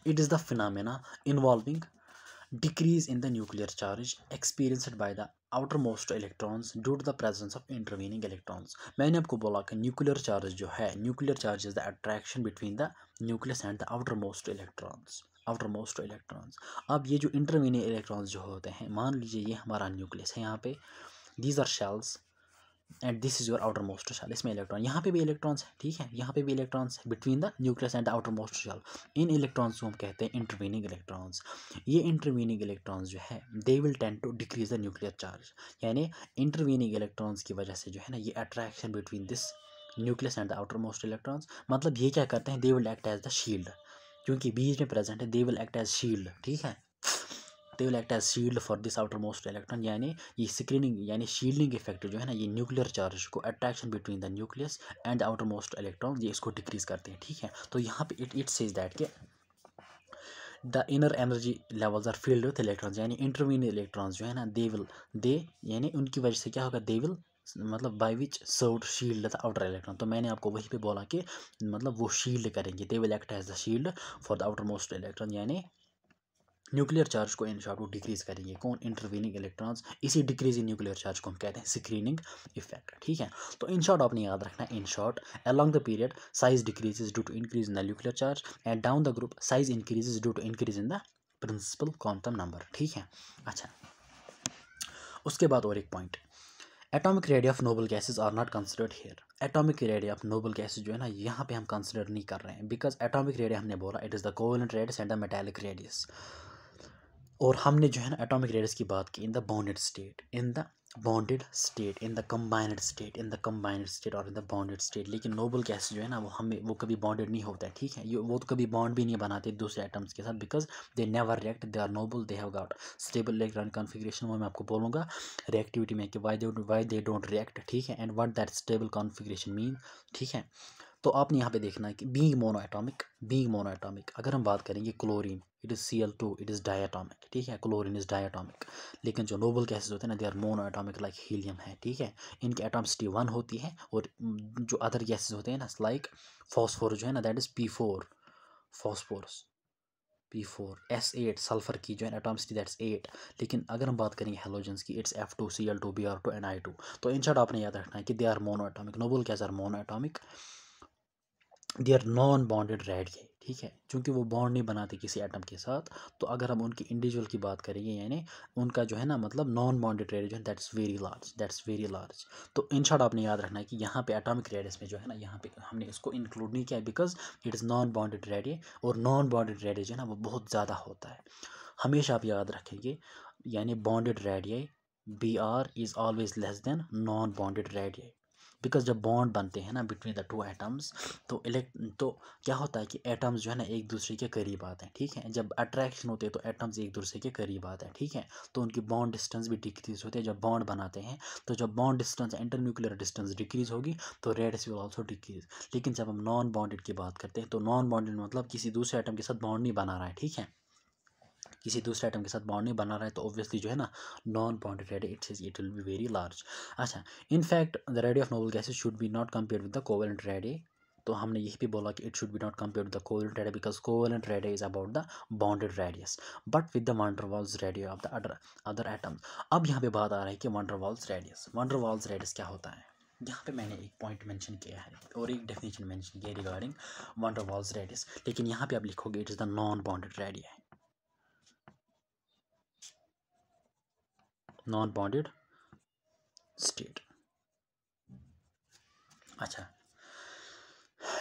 it is the phenomena involving decrease in the nuclear charge experienced by the outermost electrons due to the presence of intervening electrons। मैंने आपको बोला कि न्यूक्लियर चार्ज जो है, nuclear charge is the attraction between the nucleus and the outermost electrons. अब ये जो intervening electrons जो होते हैं, मान लीजिए ये हमारा न्यूक्लियस है, यहाँ पे these are shells and this is your outer most shell, इसमें इलेक्ट्रॉन, यहाँ पे भी इलेक्ट्रॉन्स है। ठीक है, यहाँ पे भी इलेक्ट्रॉन्स है between the nucleus and the outer most shell. इन इलेक्ट्रॉन्स को हम कहते हैं इंटरवीनिंग इलेक्ट्रॉन्स। ये इंटरवीनिंग इलेक्ट्रॉन्स जो है they will tend to decrease the nuclear charge, यानी इंटरवीनिंग इलेक्ट्रॉन्स की वजह से जो है ना, ये attraction between this nucleus and the outer most electrons, मतलब ये क्या करते हैं, they will act as the shield, क्योंकि बीच में प्रेजेंट है, they will act as shield. ठीक है, they will act as shield for this outer most electron, यानी ये स्क्रीनिंग यानी शील्डिंग इफेक्ट जो है ना, ये न्यूक्लियर चार्ज को attraction between the nucleus and the outer most electron, ये इसको डिक्रीज करते हैं। ठीक है, तो यहाँ पे इट सेज दैट के the inner energy levels are filled with electrons, यानी इंटरवीन इलेक्ट्रॉन्स जो है ना, दे यानी उनकी वजह से क्या होगा, दे विल मतलब by which serve shield the outer electron. तो मैंने आपको वहीं पे बोला कि मतलब वो शील्ड करेंगे, they will act as the shield for the outer most electron, यानी न्यूक्लियर चार्ज को इन शॉर्ट वो डिक्रीज करेंगे, कौन, इंटरवीनिंग इलेक्ट्रॉन्स। इसी डिक्रीज इन न्यूक्लियर चार्ज को हम कहते हैं स्क्रीनिंग इफेक्ट। ठीक है, तो इन शॉर्ट आपने याद रखना है, in short along the period size decreases due to increase in the nuclear charge and down the group size increases due to increase in the principal quantum number. ठीक है। अच्छा, उसके बाद और एक point, atomic radius of noble gases are not considered here. Atomic radius of noble gases जो है ना, यहाँ पे हम कंसिडर नहीं कर रहे हैं, बिकॉज एटॉमिक रेडियस हमने बोला it is the covalent radius and the metallic radius, और हमने जो है ना एटॉमिक रेडियस की बात की इन the bonded state, in the bonded state, in the combined state, in the combined state और इन द बॉन्डेड स्टेट। लेकिन नोबल गैस जो है ना, वो कभी बॉन्डेड नहीं होता है। ठीक है, ये वो तो कभी बॉन्ड भी नहीं बनाते दूसरे एटम्स के साथ, because they never react, they are noble, they have got stable electronic configuration. वो मैं आपको बोलूँगा रिएक्टिविटी में कि वाई दे डोंट रिएक्ट। ठीक है, and what that stable configuration mean. ठीक है, तो आपने यहाँ पे देखना है कि बीइंग मोनो एटॉमिक, अगर हम बात करेंगे chlorine, it is Cl2, it is diatomic. ठीक है, क्लोरीन इज़ डायटॉमिक। लेकिन जो नोबल गैसेज होते हैं ना, they are mono atomic like helium है। ठीक है, इनकी एटॉमिसिटी 1 होती है, और जो अदर गैसेज होते हैं ना लाइक फॉस्फोरस जो है ना, that is P4 phosphorus. P4S8 sulphur की जो है एटॉमिसिटी दैट्स 8। लेकिन अगर हम बात करेंगे हेलोजेंस की, इट्स F2Cl2Br2 and I2। तो इन शॉर्ट आपने याद रखना है कि they are mono atomic. Noble gas are mono atomic, they are non bonded radii. ठीक है, चूंकि वो बॉन्ड नहीं बनाते किसी एटम के साथ, तो अगर हम उनकी इंडिविजुअल की बात करेंगे यानी उनका जो है ना मतलब नॉन बॉन्डेड रेडियस जो है that's very large, that's very large. तो इन शॉर्ट आपने याद रखना है कि यहाँ पे एटॉमिक रेडियस में जो है ना, यहाँ पे हमने इसको इंक्लूड नहीं किया because it is non bonded radius, और नॉन बॉन्डेड रेडियस जो है ना वो बहुत ज़्यादा होता है। हमेशा आप याद रखेंगे यानी bonded radius Br is always less than non bonded radius. Because जब बॉन्ड बनते हैं ना बिटवीन द टू एटम्स, तो क्या होता है कि एटम्स जो है ना एक दूसरे के करीब आते हैं। ठीक है, जब अट्रैक्शन होते हैं तो एटम्स एक दूसरे के करीब आते हैं। ठीक है, तो उनकी बॉन्ड डिस्टेंस भी डिक्रीज होते हैं जब बॉन्ड बनाते हैं। तो जब bond distance internuclear distance decrease होगी तो रेडियस विल आल्सो डिक्रीज। लेकिन जब हम नॉन बॉन्डेड की बात करते हैं तो नॉन बॉन्डेड मतलब किसी दूसरे एटम के साथ बॉन्ड नहीं बना रहा है। ठीक है, किसी दूसरे आइटम के साथ बॉन्ड नहीं बना रहा है, तो ऑब्वियसली जो है ना non bonded radius it will be very large. अच्छा, in fact the radius of noble gases should be not compared with the covalent radius. तो हमने यही भी बोला कि it should be not compared with the covalent radius because covalent radius is about the bonded radius but with the van der Waals radius of the other atoms. अब यहाँ पे बात आ रहा है कि van der Waals radius, van der Waals radius क्या होता है। यहाँ पे मैंने एक पॉइंट मेंशन किया है और एक डेफिनेशन मेंशन किया है regarding van der Waals radius, लेकिन यहाँ पे आप लिखोगे it is the non bonded radius, non bonded state. अच्छा,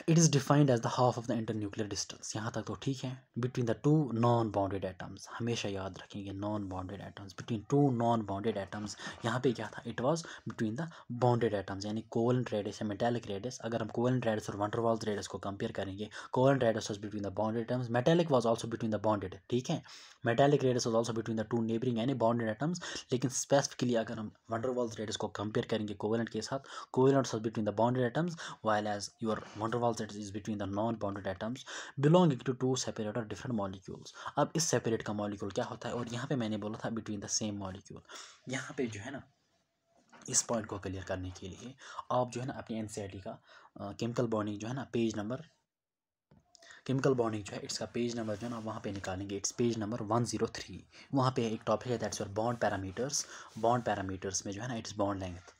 it is defined as the half of the internuclear distance. यहाँ तक तो ठीक है, between the two non bonded atoms. हमेशा याद रखेंगे non bonded atoms, between two non bonded atoms. यहाँ पे क्या था, it was between the bonded atoms यानी कोवेलेंट रेडियस या मेटालिक रेडियस। अगर हम कोवेलेंट रेडियस और वैन डर वाल्स रेडियस को कंपेयर करेंगे, covalent radius was between the bonded atoms, metallic was also between the bonded. ठीक है, metallic radius was also between the two neighbouring यानी bonded atoms. लेकिन specifically अगर हम van der Waals radius को compare करेंगे कोवेलेंट के साथ, covalent was between the bonded atoms while as your van der Waals is between the non-bonded atoms belonging to two separate or different molecules। अब इस separate का molecule क्या होता है, और यहाँ पे मैंने बोला था बिटवीन द सेम मॉलिक्यूल। यहाँ पे जो है ना इस पॉइंट को क्लियर करने के लिए आप जो है ना अपनी एनसीईआरटी का केमिकल बॉन्डिंग जो है ना पेज नंबर, केमिकल बॉन्डिंग जो है इसका पेज नंबर जो है ना वहाँ पे निकालेंगे, इट्स पेज नंबर 103। वहाँ पे एक टॉपिक है that's your bond parameters. Bond parameters में जो है ना इट्स बॉन्ड लेंथ।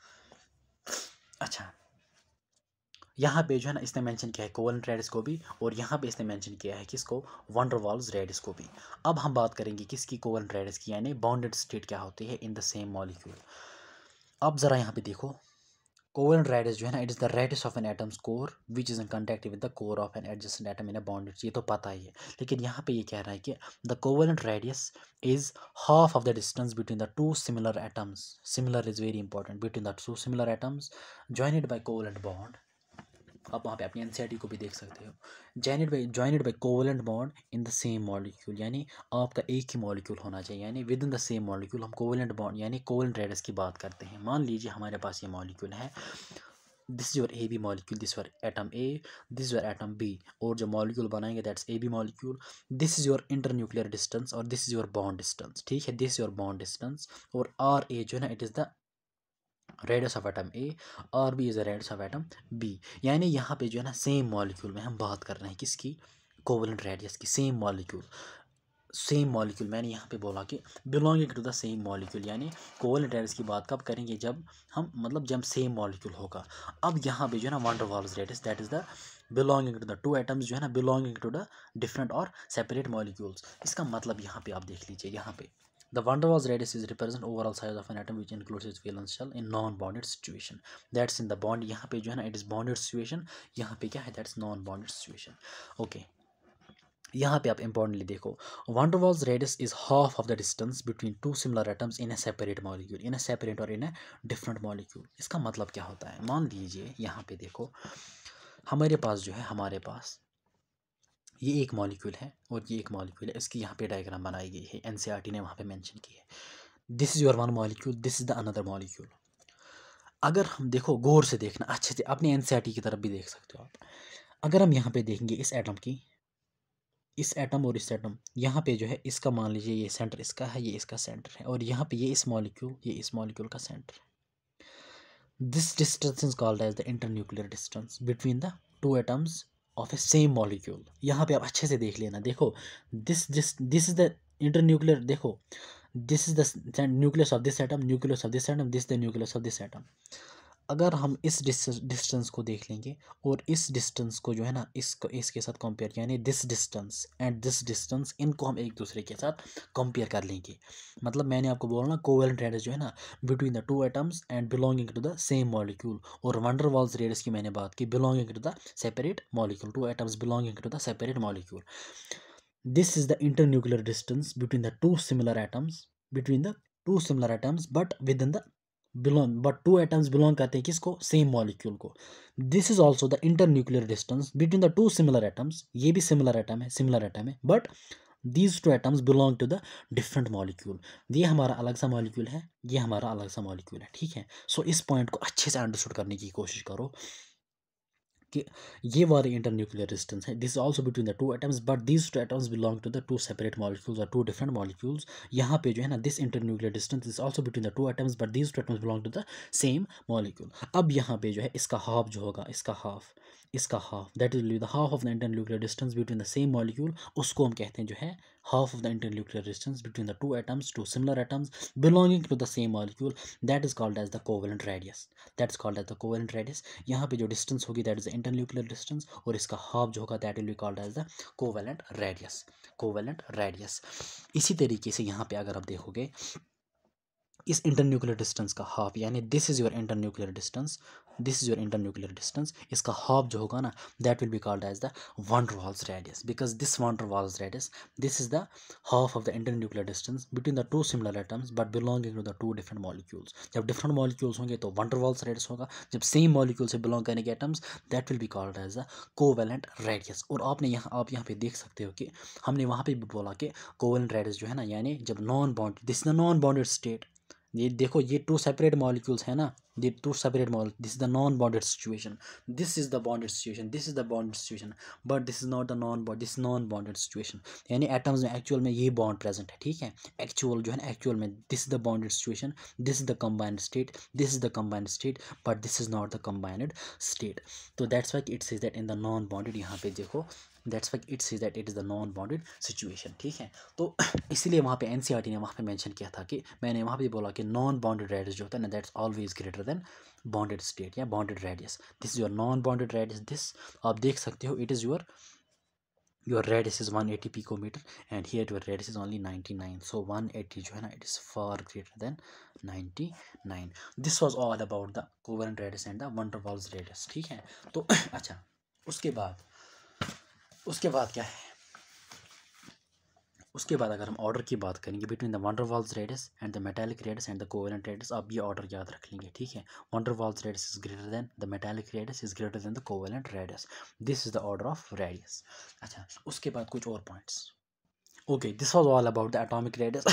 अच्छा, यहाँ पे जो है ना इसने मेंशन किया है कोवेलेंट रेडियस को भी, और यहाँ पे इसने मेंशन किया है किसको, वैन डर वाल्स रेडियस को भी। अब हम बात करेंगे किसकी, कोवेलेंट रेडियस की, यानी बॉन्डेड स्टेट क्या होती है इन द सेम मॉलिक्यूल। अब ज़रा यहाँ पे देखो, कोवेलेंट रेडियस जो है ना it is the radius of an atom's core which is in contact with the core of an adjacent atom in a bonded, ये तो पता ही है। लेकिन यहाँ पे ये कह रहा है कि the covalent radius is half of the distance between the two similar atoms. Similar is very important, between the two similar atoms joined by covalent bond. आप वहाँ पे अपनी एनसीईआरटी को भी देख सकते हो, joined by covalent bond in the same molecule, यानी आपका एक ही मॉलिक्यूल होना चाहिए, यानी within the same molecule हम कोवेलेंट बॉन्ड यानी कोवेलेंट रेडियस की बात करते हैं। मान लीजिए हमारे पास ये मॉलिक्यूल है, this is your A B molecule, this your atom A, this your atom B, और जो मॉलिक्यूल बनाएंगे that's A B molecule. This is your internuclear distance और this is your bond distance. ठीक है, दिस योर बॉन्ड डिस्टेंस, और R A जो है ना it is the radius of atom A, और B is the radius of atom B. यानी यहाँ पे जो है ना सेम मॉलिक्यूल में हम बात कर रहे हैं किसकी, कोवेलेंट रेडियस की। सेम मॉलिक्यूल, सेम मॉलिक्यूल मैंने यहाँ पे बोला कि belonging to the same molecule, यानी कोवेलेंट रेडियस की बात कब करेंगे, जब हम मतलब जब सेम मॉलिक्यूल होगा। अब यहाँ पे जो है ना van der Waals radius that is the belonging to the two atoms जो है ना बिलोंगिंग टू द डिफरेंट और सेपरेट मॉलिक्यूल्स। इसका मतलब यहाँ पे आप देख लीजिए, यहाँ पे the van der Waals radius is represent overall size of an atom which includes its valence shell in non-bonded situation, that's in the bond। यहाँ पे जो है ना it is bonded situation, यहाँ पे क्या है that's non-bonded situation। okay, यहाँ पे आप importantly देखो, van der Waals radius is half of the distance between two similar atoms in a separate molecule, in a separate or in a different molecule। इसका मतलब क्या होता है, मान लीजिए यहाँ पे देखो हमारे पास जो है, हमारे पास ये एक मॉलिक्यूल है और ये एक मॉलिक्यूल है, इसकी यहाँ पे डायग्राम बनाई गई है, एनसीईआरटी ने वहाँ पे मेंशन की है। This is your one molecule, this is the another molecule. अगर हम देखो गौर से देखना अच्छे से, अपनी एनसीईआरटी की तरफ भी देख सकते हो आप। अगर हम यहाँ पे देखेंगे इस एटम की, इस एटम और इस एटम, यहाँ पे जो है इसका मान लीजिए ये सेंटर इसका है, ये इसका सेंटर है, और यहाँ पे ये इस मॉलिक्यूल, ये इस मॉलिक्यूल का सेंटर है। This distance is called as the internuclear distance between the two atoms of a same molecule. यहाँ पे आप अच्छे से देख लेना, देखो दिस इज द इंटरन्यूक्लियर, देखो this is the nucleus of this atom, nucleus of this atom, this the nucleus of this atom. अगर हम इस डिस्टेंस को देख लेंगे और इस डिस्टेंस को जो है ना इसके साथ कंपेयर, यानी this distance and this distance, इनको हम एक दूसरे के साथ कंपेयर कर लेंगे। मतलब मैंने आपको बोला ना कोवेलेंट रेडियस जो है ना between the two atoms and belonging to the same molecule, और वंडर वाल्स रेडियस की मैंने बात की belonging to the separate molecule, two atoms belonging to the separate molecule. This is the internuclear distance between the two similar atoms, but within the but two atoms belong करते हैं किसको, same molecule को. This is also the internuclear distance between the two similar atoms. ये भी similar atom है, but these two atoms belong to the different molecule. ये हमारा अलग सा molecule है, ये हमारा अलग सा molecule है, ठीक है. So इस point को अच्छे से understood करने की कोशिश करो कि ये वाली इंटरन्यूक्लियर डिस्टेंस है, this also between the two atoms, but these two atoms belong to the two separate molecules और टू डिफरेंट मॉलिक्यूल्स। यहाँ पे जो है ना this internuclear distance is also between the two atoms, but these two atoms belong to the same molecule. अब यहाँ पे जो है इसका हाफ जो होगा, इसका half that is the half of the internuclear distance between the same molecule, उसको हम कहते हैं जो है half of the internuclear distance between the two atoms, two similar atoms belonging to the same molecule, that is called as the covalent radius. That's called as the covalent radius. यहाँ पे जो distance होगी that is the internuclear distance, और इसका half जो होगा that will be called as the covalent radius. इसी तरीके से यहाँ पे अगर आप देखोगे इस इंटरन्यूक्लियर डिस्टेंस का हाफ, यानी this is your internuclear distance, इसका हाफ जो होगा ना that will be called as the van der Waals radius, because this van der Waals radius, this is the half of the internuclear distance between the two similar atoms but belonging to the two different molecules. जब different molecules होंगे तो one der Waals radius होगा, जब same molecule से belong करने के atoms that will be called as the covalent radius. और आप यहाँ पे देख सकते हो कि हमने वहाँ पे भी बोला कि कोवेलेंट रेडियस जो है ना, यानी जब non bond, this is the non bonded state, ये देखो ये टू सेपरेट मॉलिक्यूल्स है ना, ये two separate molecule, this is the non bonded situation, this is the bonded situation, but this is not the non bond, this non bonded situation, यानी atoms में actual में ये बॉन्ड प्रेजेंट है, ठीक है, एक्चुअल जो है ना एक्चुअल में this is the bonded situation, this is the combined state, this is the combined state, but this is not the combined state. तो that's why it says that in the non bonded, यहाँ पे देखो that's why it says that it is the non bonded situation, ठीक है। तो इसलिए वहाँ पे एनसीईआरटी ने वहाँ पे मेंशन किया था कि मैंने वहाँ पे बोला कि नॉन बॉन्डेड रेडियस जो होता है ना that's always greater than bonded state या bonded radius. This is your non bonded radius, this आप देख सकते हो it is your radius is 180 picometer and here your radius is only 99, so 180 जो है ना it is far greater than 99. This was all about the covalent radius and the van der Waals radius, ठीक है। तो अच्छा उसके बाद क्या है, उसके बाद अगर हम ऑर्डर की बात करेंगे between the van der Waals radius and the metallic radius and the covalent radius, आप ये ऑर्डर याद रख लेंगे, ठीक है। Van der Waals radius is greater than the metallic radius is greater than the covalent radius, this is the order of radius. अच्छा उसके बाद कुछ और points, okay this was all about the atomic radius,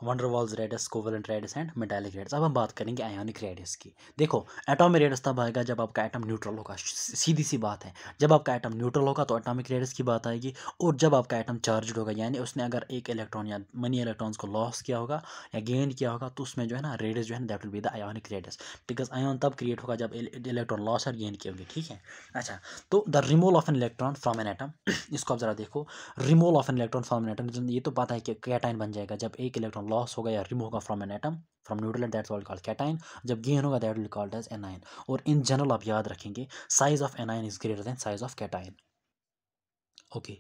van der Waals radius, covalent radius and metallic radius. अब हम बात करेंगे ionic radius की। देखो एटॉमिक रेडियस तब आएगा जब आपका एटम न्यूट्रल होगा, सीधी सी बात है, जब आपका एटम न्यूट्रल होगा तो एटॉमिक रेडियस की बात आएगी, और जब आपका एटम चार्ज होगा यानी उसने अगर एक इलेक्ट्रॉन या मनी इलेक्ट्रॉन्स को लॉस किया होगा या गेन किया होगा तो उसमें जो है ना रेडियस जो है ना that will be the ionic radius, because ion तब क्रिएट होगा जब इलेक्ट्रॉन लॉस और गेन किए होंगे, ठीक है। अच्छा तो the removal of an electron from an atom, इसको आप जरा देखो, removal of an electron from an atom, ये तो पता है कि कैटाइन बन जाएगा जब एक इलेक्ट्रॉन लॉस होगा या रिमूव होगा from an atom, from neutral that's what called cation, जब गेन होगा that will called as anion. और इन जनरल आप याद रखेंगे size of anion is greater than size of cation, okay.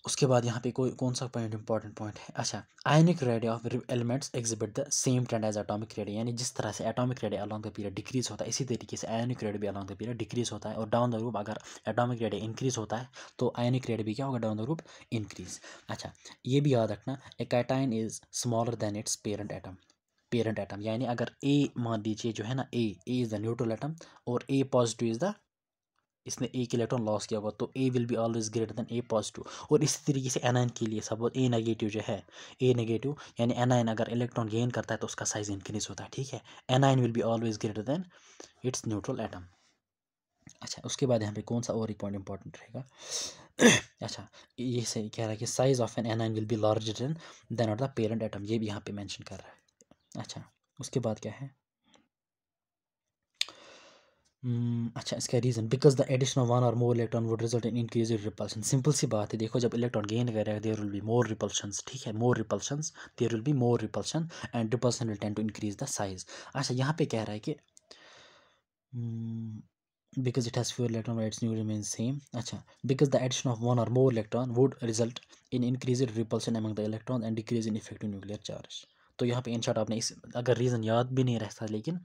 उसके बाद यहाँ पे कोई कौन सा पॉइंट इंपॉर्टेंट पॉइंट है, अच्छा ionic radius of elements exhibit the same trend as atomic radius, यानी जिस तरह से atomic radius along the period decrease होता है इसी तरीके से आयनिक रेडियस भी अलॉन्ग द पीरियड डिक्रीज होता है, और डाउन द ग्रुप अगर एटॉमिक रेडियस इंक्रीज होता है तो आयनिक रेडियस भी क्या होगा डाउन द ग्रुप इंक्रीज। अच्छा ये भी याद रखना a cation is smaller than its parent atom, यानी अगर ए मान लीजिए जो है ना A is the neutral atom और ए पॉजिटिव इज़ द, इसने एक इलेक्ट्रॉन लॉस किया होगा तो A will be always greater than A positive, और इसी तरीके से एनाइन के लिए सपोज ए नेगेटिव जो है, ए नेगेटिव यानी एनाइन अगर इलेक्ट्रॉन गेन करता है तो उसका साइज इंक्रीज होता है, ठीक है। A9 will be always greater then it's neutral atom. अच्छा उसके बाद यहाँ पे कौन सा और एक पॉइंट इंपॉर्टेंट रहेगा, अच्छा ये सही कह रहा है कि size of an anion will be larger than of the parent atom, ये भी यहाँ पे मेंशन कर रहा है। अच्छा उसके बाद क्या है, अच्छा, इसका reason because the addition of one और more electron would result in increase repulsion. Simple सी बात है, देखो जब इलेक्ट्रॉन गेन करेगा there will be more repulsions, ठीक है, more repulsions, there will be more repulsion and repulsion will tend to increase the size. अच्छा, यहाँ पे कह रहा है कि because it has fewer electron but its nu remains same. अच्छा, because the addition of one or more electron would result in increased repulsion among the electrons and decrease in effective nuclear charge. तो यहाँ पे इन short आपने इस अगर reason याद भी नहीं रहता, लेकिन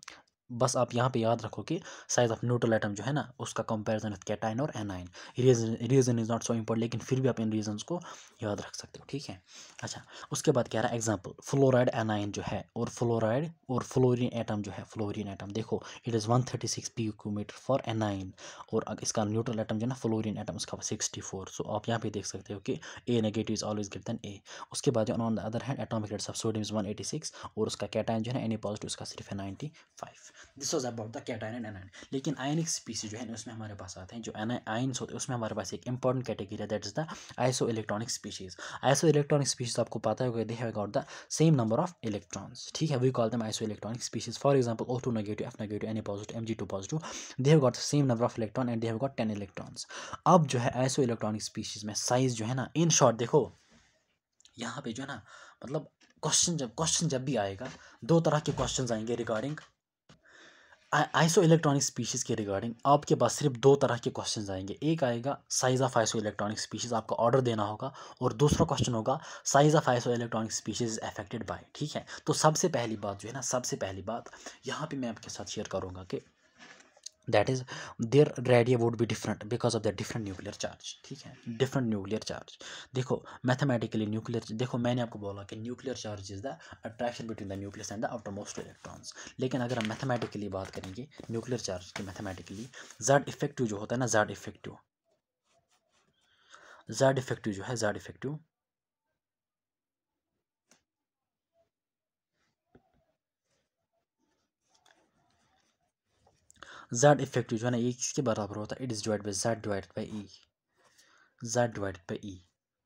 बस आप यहाँ पे याद रखो कि साइज ऑफ न्यूट्रल एटम जो है ना उसका कंपैरिजन विद कैटाइन और A9. Reason is not so important, लेकिन फिर भी आप इन रीजंस को याद रख सकते हो, ठीक है। अच्छा, उसके बाद कह रहा है एग्जांपल फ्लोराइड एनाइन जो है और फ्लोराइड और फ्लोरीन एटम जो है, फ्लोरीन एटम देखो it is 136 picometre for anion, और इसका न्यूट्रल एटम जो है ना फ्लोरीन एटम उसका 64। सो आप यहाँ पे देख सकते हो कि A negative is always greater than A. उसके बाद जो on the other hand atomic rates of sodium is 186 और उसका कैटाइन जो है Na पॉजिटिव उसका सिर्फ है 95। This was about the cation and A9. लेकिन आयनिक स्पीसीज जो है उसमें हमारे पास आते हैं जो आयन्स होते हैं, उसमें हमारे पास एक इंपॉर्टेंट कैटेगरी है that is the iso electronic species. Iso electronic species आपको पता है they have got the same number of electrons, ठीक है, we call them iso electronic species. For example O2 negative, F negative, Na positive, Mg2 positive, they have got the same number of electron and they have got 10 electrons. अब जो है iso electronic species में size जो है ना, in short देखो यहाँ पे जो है ना, मतलब क्वेश्चन जब भी आएगा दो तरह के क्वेश्चंस आएंगे रिगार्डिंग आइसो इलेक्ट्रॉनिक स्पीशीज़ के रिगार्डिंग। आपके पास सिर्फ दो तरह के क्वेश्चंस आएंगे, एक आएगा size of iso electronic species, आपका ऑर्डर देना होगा, और दूसरा क्वेश्चन होगा size of iso electronic species affected by, ठीक है। तो सबसे पहली बात जो है ना, सबसे पहली बात यहाँ पे मैं आपके साथ शेयर करूँगा कि that is their radii would be different because of the different nuclear charge, ठीक है, डिफरेंट न्यूक्लियर चार्ज। देखो मैथमेटिकली न्यूक्लियर, देखो मैंने आपको बोला कि nuclear charge is the attraction between the nucleus and the outer most electrons. लेकिन अगर हम मैथमेटिकली बात करेंगे न्यूक्लियर चार्ज की, मैथमेटिकली जेड इफेक्टिव जो होता है ना, जेड इफेक्टिव जो है, जेड इफेक्टिव जो है ना, ये किसके बराबर होता है, it is divide by Z divided by E, Z divided by E,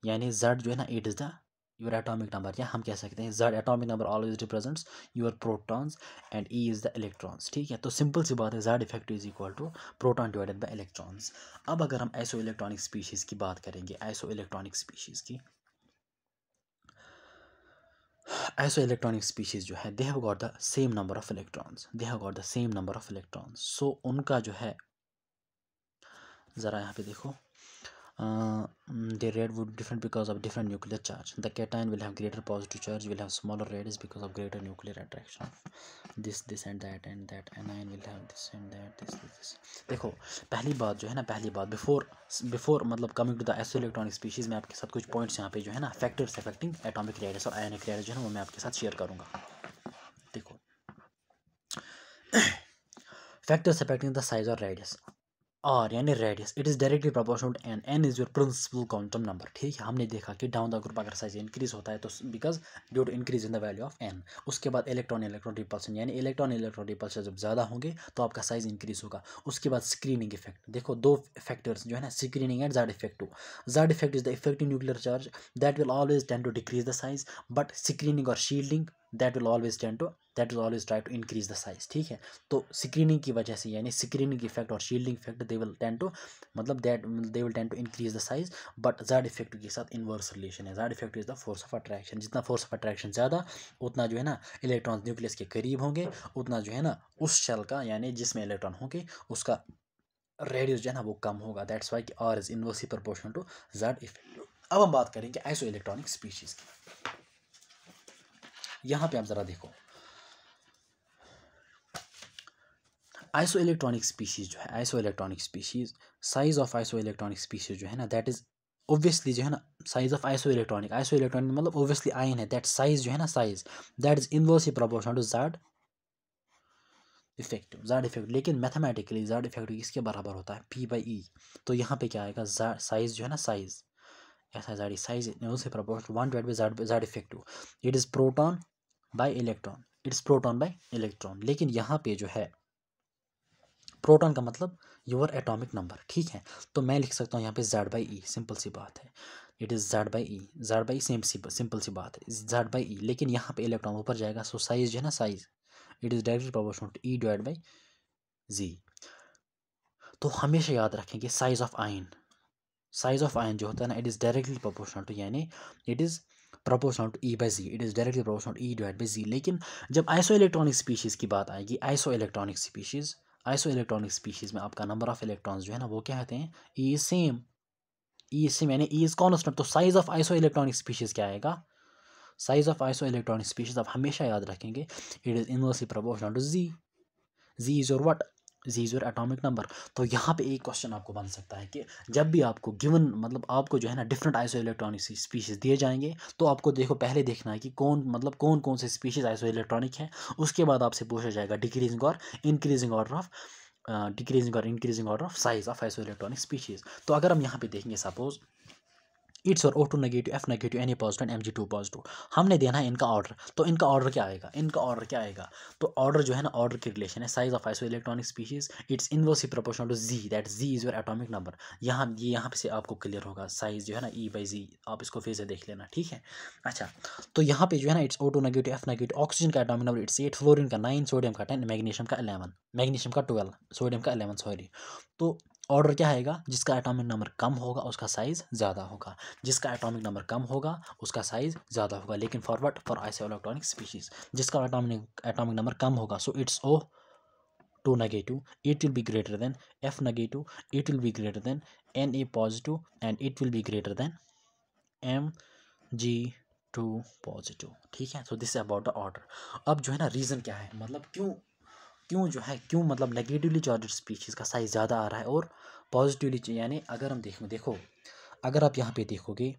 यानी जेड जो है ना it is the your atomic number, या हम कह सकते हैं Z atomic number always represents your protons and E is the electrons, ठीक है। तो सिंपल सी बात है, Z effective is equal to proton divided by electrons. अब अगर हम आइसो इलेक्ट्रॉनिक स्पीशीज़ की बात करेंगे, आइसो इलेक्ट्रॉनिक स्पीशीज़ की, आइसो इलेक्ट्रॉनिक स्पीशीज़ जो है they have got the same number of electrons, they have got the same number of electrons. So उनका जो है, ज़रा यहाँ पे देखो, the rate would be different because of different nuclear charge. The cation will have greater positive charge, will have smaller radius because of greater nuclear attraction. This and that, and that anion will have this and that, this. देखो पहली बात जो है ना, पहली बात before मतलब coming to the iso electronic species, मैं आपके साथ कुछ पॉइंट्स यहाँ पे जो है ना फैक्टर्स अफेक्टिंग एटॉमिक रेडियस और आयनिक रेडियस जो है ना वो मैं आपके साथ शेयर करूँगा। देखो फैक्टर्स अफेक्टिंग द साइज और रेडियस, और यानी radius it is directly proportional to N, N is your principal quantum number, ठीक है। हमने देखा कि डाउन द ग्रुप अगर साइज इंक्रीज होता है तो because due to increase in the value of N. उसके बाद इलेक्ट्रॉन रिपल्सन, यानी इलेक्ट्रॉन रिपल्सन जब ज़्यादा होंगे तो आपका साइज इंक्रीज होगा। उसके बाद स्क्रीनिंग इफेक्ट, देखो दो फैक्टर्स जो है ना, screening and Z effective. Z effect is the effective nuclear charge that will always tend to decrease the size, but screening और shielding that will always try to increase the size, ठीक है। तो screening की वजह से, यानी screening effect और shielding effect they will tend to, मतलब that they will tend to increase the size, but Z effective के साथ इन्वर्स रिलेशन है। Z effective is the force of attraction, जितना फोर्स ऑफ अट्रैक्शन ज़्यादा उतना जो है ना इलेक्ट्रॉन न्यूक्लियस के करीब होंगे, उतना जो है ना उस शेल का, यानी जिसमें इलेक्ट्रॉन होंगे उसका रेडियस जो है ना वो कम होगा। दैट्स वाई कि R is inversely proportional to Z effective. अब हम बात करेंगे आइसो इलेक्ट्रॉनिक स्पीशीज़ की। यहाँ पे आप ज़रा देखो आइसो इलेक्ट्रॉनिक स्पीशीज़ जो है, iso electronic species, size of iso electronic species जो है ना दैट इज़ ऑब्वियसली जो है ना साइज ऑफ आइसो इलेक्ट्रॉनिक मतलब ऑब्वियसली आयन है, दैट साइज जो है ना size that is inversely proportional to Z effective. लेकिन मैथमेटिकली जेड इफेक्टिव किसके बराबर होता है, पी बाई ई। तो यहाँ पे क्या आएगा, साइज जो है ना साइज, ऐसा size inversely proportional 1 divide by Z effective, it is proton by electron, लेकिन यहाँ पे जो है प्रोटॉन का मतलब योर एटॉमिक नंबर, ठीक है। तो मैं लिख सकता हूँ यहाँ पे जेड बाई ई, सिंपल सी बात है, it is Z by simple सी बात है जेड बाई ई। लेकिन यहाँ पे इलेक्ट्रॉन ऊपर जाएगा, सो साइज जो है ना size it is directly proportional to E divide by G. तो हमेशा याद रखेंगे size of ion, size of ion जो होता है ना, it is directly proportional to, यानी it is proportional to E by G, it is directly proportional to E divide by G. लेकिन जब आइसो इलेक्ट्रॉनिक स्पीशीज़ की बात आएगी, iso electronic species, iso electronic species में आपका नंबर ऑफ इलेक्ट्रॉन्स जो है ना वो क्या होते हैं, E is same, E is same यानी ई इज कॉन्स्टेंट। तो size of iso electronic species क्या आएगा, size of iso electronic species आप हमेशा याद रखेंगे, it is inversely proportional to Z, Z is your what, Z is your atomic number. तो यहाँ पे एक क्वेश्चन आपको बन सकता है कि जब भी आपको गिवन मतलब आपको जो है ना डिफरेंट आइसो इलेक्ट्रॉनिक स्पीशीज़ दिए जाएंगे, तो आपको देखो पहले देखना है कि कौन मतलब कौन कौन से स्पीशीज़ आइसो इलेक्ट्रॉनिक है। उसके बाद आपसे पूछा जाएगा डिक्रीजिंग और increasing order of increasing order of size of iso electronic species. तो अगर हम यहाँ पे देखेंगे सपोज इट्स और O2 negative, F negative, Na positive and Mg2 positive, हमने देना है इनका ऑर्डर। तो इनका ऑर्डर क्या आएगा, इनका ऑर्डर क्या आएगा, तो ऑर्डर जो है ना, ऑर्डर की रिलेशन है size of iso electronic species, it's inversely proportional to Z, that Z is your atomic number. यहाँ पे से आपको क्लियर होगा साइज जो है ना E बाई जी, आप इसको फिर से देख लेना, ठीक है। अच्छा, तो यहाँ पे जो है ना it's O2 negative, F negative, oxygen का एटॉमिक नंबर इट्स 8, फ्लोरीन का 9, सोडियम का 10, मैग्नीशियम का 11, मैग्नीशियम का 12, सोडियम का 11 सॉरी। तो ऑर्डर क्या आएगा, जिसका एटॉमिक नंबर कम होगा उसका साइज ज़्यादा होगा, जिसका एटॉमिक नंबर कम होगा उसका साइज ज़्यादा होगा। लेकिन for what, for iso electronic species, जिसका एटॉमिक नंबर कम होगा, so it's O2 negative, it will be greater than F negative, it will be greater than Na positive and it will be greater than Mg2 positive, ठीक है। So this is about the order. अब जो है ना reason क्या है, मतलब क्यों जो है, क्यों मतलब नेगेटिवली चार्जड स्पीशीज़ का साइज ज़्यादा आ रहा है और पॉजिटिवली, यानी अगर हम देखो अगर आप यहाँ पे देखोगे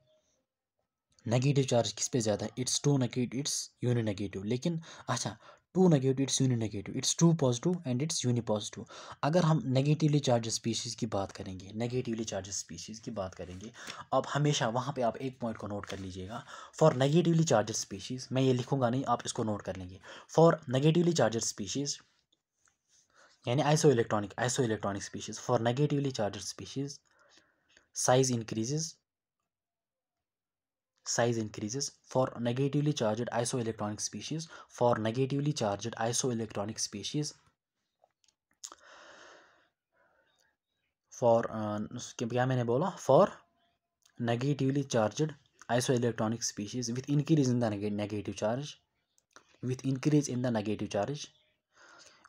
नेगेटिव चार्ज किस पे ज़्यादा है, it's 2 negative, it's uni negative. लेकिन अच्छा, 2 negative it's uni negative, it's 2 positive and it's uni positive. अगर हम नेगेटिवली चार्ज स्पीशीज़ की बात करेंगे, नेगेटिवली चार्ज स्पीशीज़ की बात करेंगे, अब हमेशा वहाँ पे आप एक पॉइंट को नोट कर लीजिएगा, फॉर नेगेटिवली चार्ज स्पीशीज़, मैं ये लिखूंगा नहीं, आप इसको नोट कर लेंगे, फॉर नेगेटिवली चार्ज स्पीशीज़ यानी iso electronic species, for negatively charged species size increases for negatively charged iso electronic species, for negatively charged iso electronic species, for क्या मैंने बोला, for negatively charged iso electronic species with increase in the negative charge, with increase in the negative charge,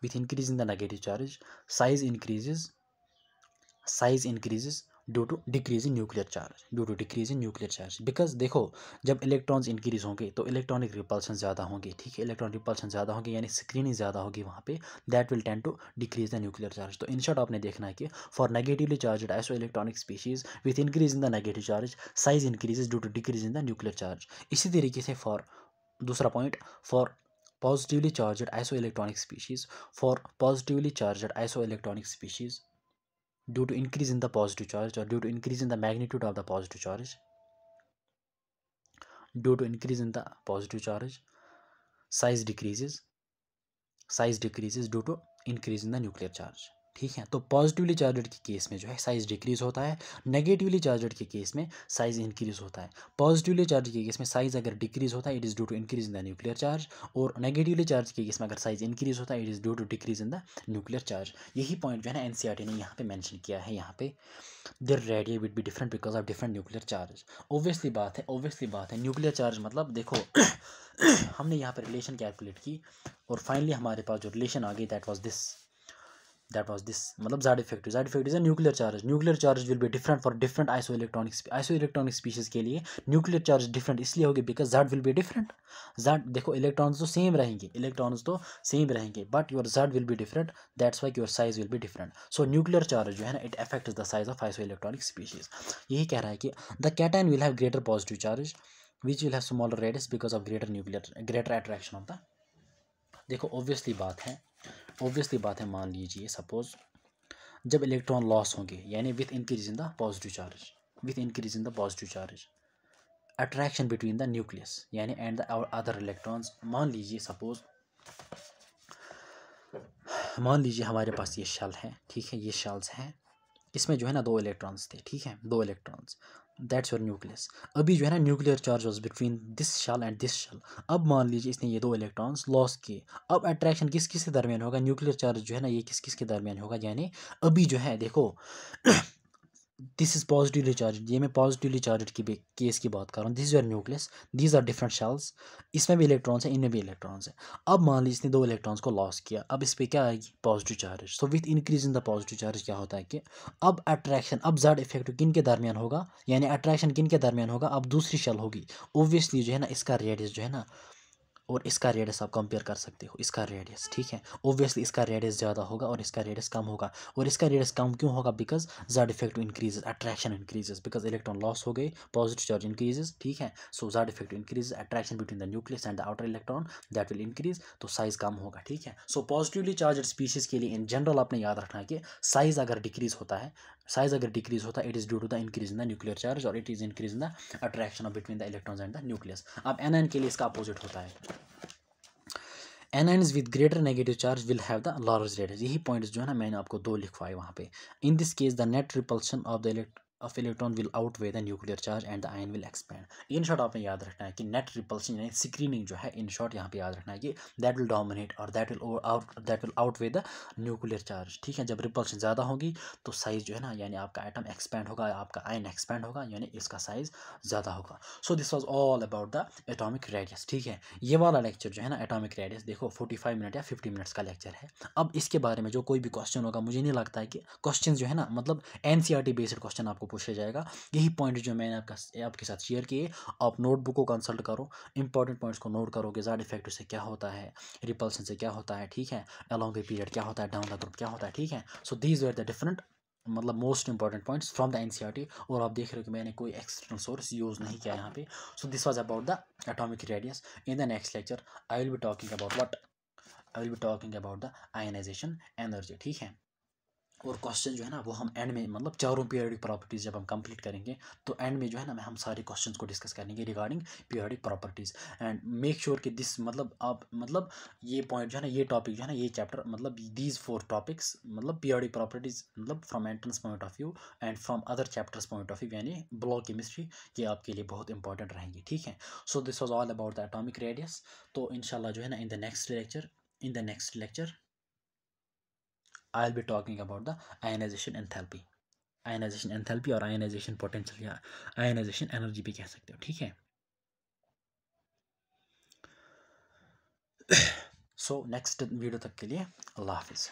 with increase in the negative charge, size increases due to decrease in nuclear charge, due to decrease in nuclear charge. Because देखो जब electrons increase होंगे तो electronic repulsion ज़्यादा होंगे, ठीक है, electron repulsion ज़्यादा होंगे यानी स्क्रीनिंग ज़्यादा होगी वहाँ पे, that will tend to decrease the nuclear charge. तो इन शॉर्ट आपने देखना है कि for negatively charge iso electronic species with increase in the negative charge size increases due to decrease in the nuclear charge. इसी तरीके से for दूसरा point, for positively charged isoelectronic species, for positively charged isoelectronic species due to increase in the positive charge or due to increase in the magnitude of the positive charge, due to increase in the positive charge size decreases due to increase in the nuclear charge, ठीक है। तो positively charged के case में जो है size decrease होता है, negatively charged के केस में साइज इंक्रीज होता है। पॉजिटिवली चार्ज के केस में साइज अगर डिक्रीज होता है it is due to increase in the nuclear charge, और नेगेटिवली चार्ज के केस में अगर साइज इंक्रीज होता है it is due to decrease in the nuclear charge. यही पॉइंट जो है ना एनसीईआरटी ने यहाँ पे मेंशन किया है, यहाँ पे there radius will be different because of different nuclear charge. Obviously बात है न्यूक्लियर चार्ज मतलब देखो हमने यहाँ पर रिलेशन कैलकुलेट की और फाइनली हमारे पास जो रिलेशन आ गई दैट वाज दिस मतलब Z effective is a nuclear charge will be different for different iso electronic species के लिए न्यूक्लियर चार्ज डिफरेंट इसलिए होगी because Z will be different. Z देखो इलेक्ट्रॉन्स तो सेम रहेंगे but your Z will be different, that's why your size will be different. So nuclear charge जो है ना it affects the size of iso electronic species. यही कह रहा है कि the cation will have greater positive charge which will have smaller radius because of greater attraction of the. देखो obviously बात है मान लीजिए सपोज जब इलेक्ट्रॉन लॉस होंगे यानी with increase in the positive charge attraction between the nucleus यानी and the other electrons. मान लीजिए हमारे पास ये शेल है, ठीक है, ये शेल्स हैं, इसमें जो है ना 2 इलेक्ट्रॉन्स थे, ठीक है, 2 इलेक्ट्रॉन्स दैट्स योर न्यूक्लियस। अभी जो है ना nuclear charge was between this shell and this shell. अब मान लीजिए इसने ये दो इलेक्ट्रॉन्स लॉस किए, अब अट्रैक्शन किस किस के दरमियान होगा, न्यूक्लियर चार्ज जो है ना ये किस किस के दरमियान होगा, यानी अभी जो है देखो दिस इज पॉजिटिवली चार्ज, ये मैं पॉजिटिवली चार्ज की केस की बात कर रहा हूँ। This is your nucleus, these are different shells, इसमें भी इलेक्ट्रॉन्स हैं, इनमें भी इलेक्ट्रॉन्स हैं। अब मान लीजिए इसने दो इलेक्ट्रॉन्स को लॉस किया, अब इस पर क्या आएगी, positive charge. So with increase in the positive charge क्या होता है कि अब अट्रैक्शन, अब जेड इफेक्ट किन के दरमियान होगा, यानी अट्रैक्शन किन के दरमियान होगा, अब दूसरी शेल होगी। ओब्वियसली जो है ना इसका रेडियस जो है ना और इसका रेडियस आप कंपेयर कर सकते हो, इसका रेडियस, ठीक है। ओब्वियसली इसका रेडियस ज़्यादा होगा और इसका रेडियस कम होगा, और इसका रेडियस कम क्यों होगा, because Z effect increases, attraction increases, because electron loss हो गए, पॉजिटिव चार्ज इंक्रीजेज, ठीक है। So Z effect increases, attraction between the nucleus and the outer electron that will increase, तो साइज कम होगा, ठीक है। सो पॉजिटिवली चार्ज स्पीशीज के लिए इन जनरल आपने याद रखना है कि साइज अगर डिक्रीज होता है, साइज अगर डिक्रीज होता है, it is due to the increase in the nuclear charge, और it is increase in the attraction between the electrons and the nucleus. अब एनआईन के लिए इसका अपोजिट होता है, anions with greater negative charge will have the large radius. यही points जो है ना मैंने आपको दो लिखवाए वहाँ पे। In this case the net repulsion of electron will outweigh the nuclear charge and the ion will expand. In short आपने याद रखना है कि नेट रिपल्शन यानी स्क्रीनिंग जो है, इन शॉर्ट यहाँ पे याद रखना है कि दैट विल डोमिनेट और that will outweigh the nuclear charge, ठीक है। जब रिपल्शन ज़्यादा होगी तो साइज जो है ना, यानी आपका एटम एक्सपैंड होगा, आपका आयन एक्सपैंड होगा, यानी इसका साइज ज़्यादा होगा। सो this was all about the atomic radius, ठीक है। ये वाला लेक्चर जो है ना एटॉमिक रेडियस, देखो 45 मिनट या 50 मिनट्स का लेक्चर है। अब इसके बारे में जो कोई भी क्वेश्चन होगा, मुझे नहीं लगता है कि क्वेश्चन जो है ना मतलब एनसीईआरटी बेस्ड क्वेश्चन आपको पूछे जाएगा। यही पॉइंट जो मैंने आपके साथ शेयर किए, आप नोटबुक को कंसल्ट करो, इंपॉर्टेंट पॉइंट्स को नोट करोगे, ज़्यादा इफेक्टिव से क्या होता है, रिपल्सन से क्या होता है, ठीक है, अलोंग द पीरियड क्या होता है, डाउन द ग्रुप क्या होता है, ठीक है। So these were the different मतलब most important points from the NCERT, और आप देख रहे हो कि मैंने कोई एक्सटर्नल सोर्स यूज़ नहीं किया यहाँ पे। So this was about the atomic radius. In the next lecture I will be talking about what, I will be talking about the ionization energy, ठीक है। और क्वेश्चन जो है ना वो हम एंड में मतलब चारों पीरियडिक प्रॉपर्टीज़ जब हम कंप्लीट करेंगे तो एंड में जो है ना हम सारे क्वेश्चंस को डिस्कस करेंगे regarding periodic properties. And make sure कि दिस मतलब आप मतलब ये पॉइंट जो है ना, ये टॉपिक जो है ना, ये चैप्टर मतलब दीज 4 टॉपिक्स मतलब पीरियडिक प्रॉपर्टीज़ मतलब from entrance point of view and from other chapters point of view, यानी ब्लॉक केमिस्ट्री, ये आपके लिए बहुत इंपॉर्टेंट रहेंगी, ठीक है। So this was all about the atomic radius. तो इंशाल्लाह जो है ना in the next lecture I'll be talking about the ionization enthalpy, ionization enthalpy और आयनाइजेशन पोटेंशियल या आयनाइजेशन एनर्जी भी कह सकते हो, ठीक है। सो नेक्स्ट वीडियो तक के लिए अल्लाह हाफिज़।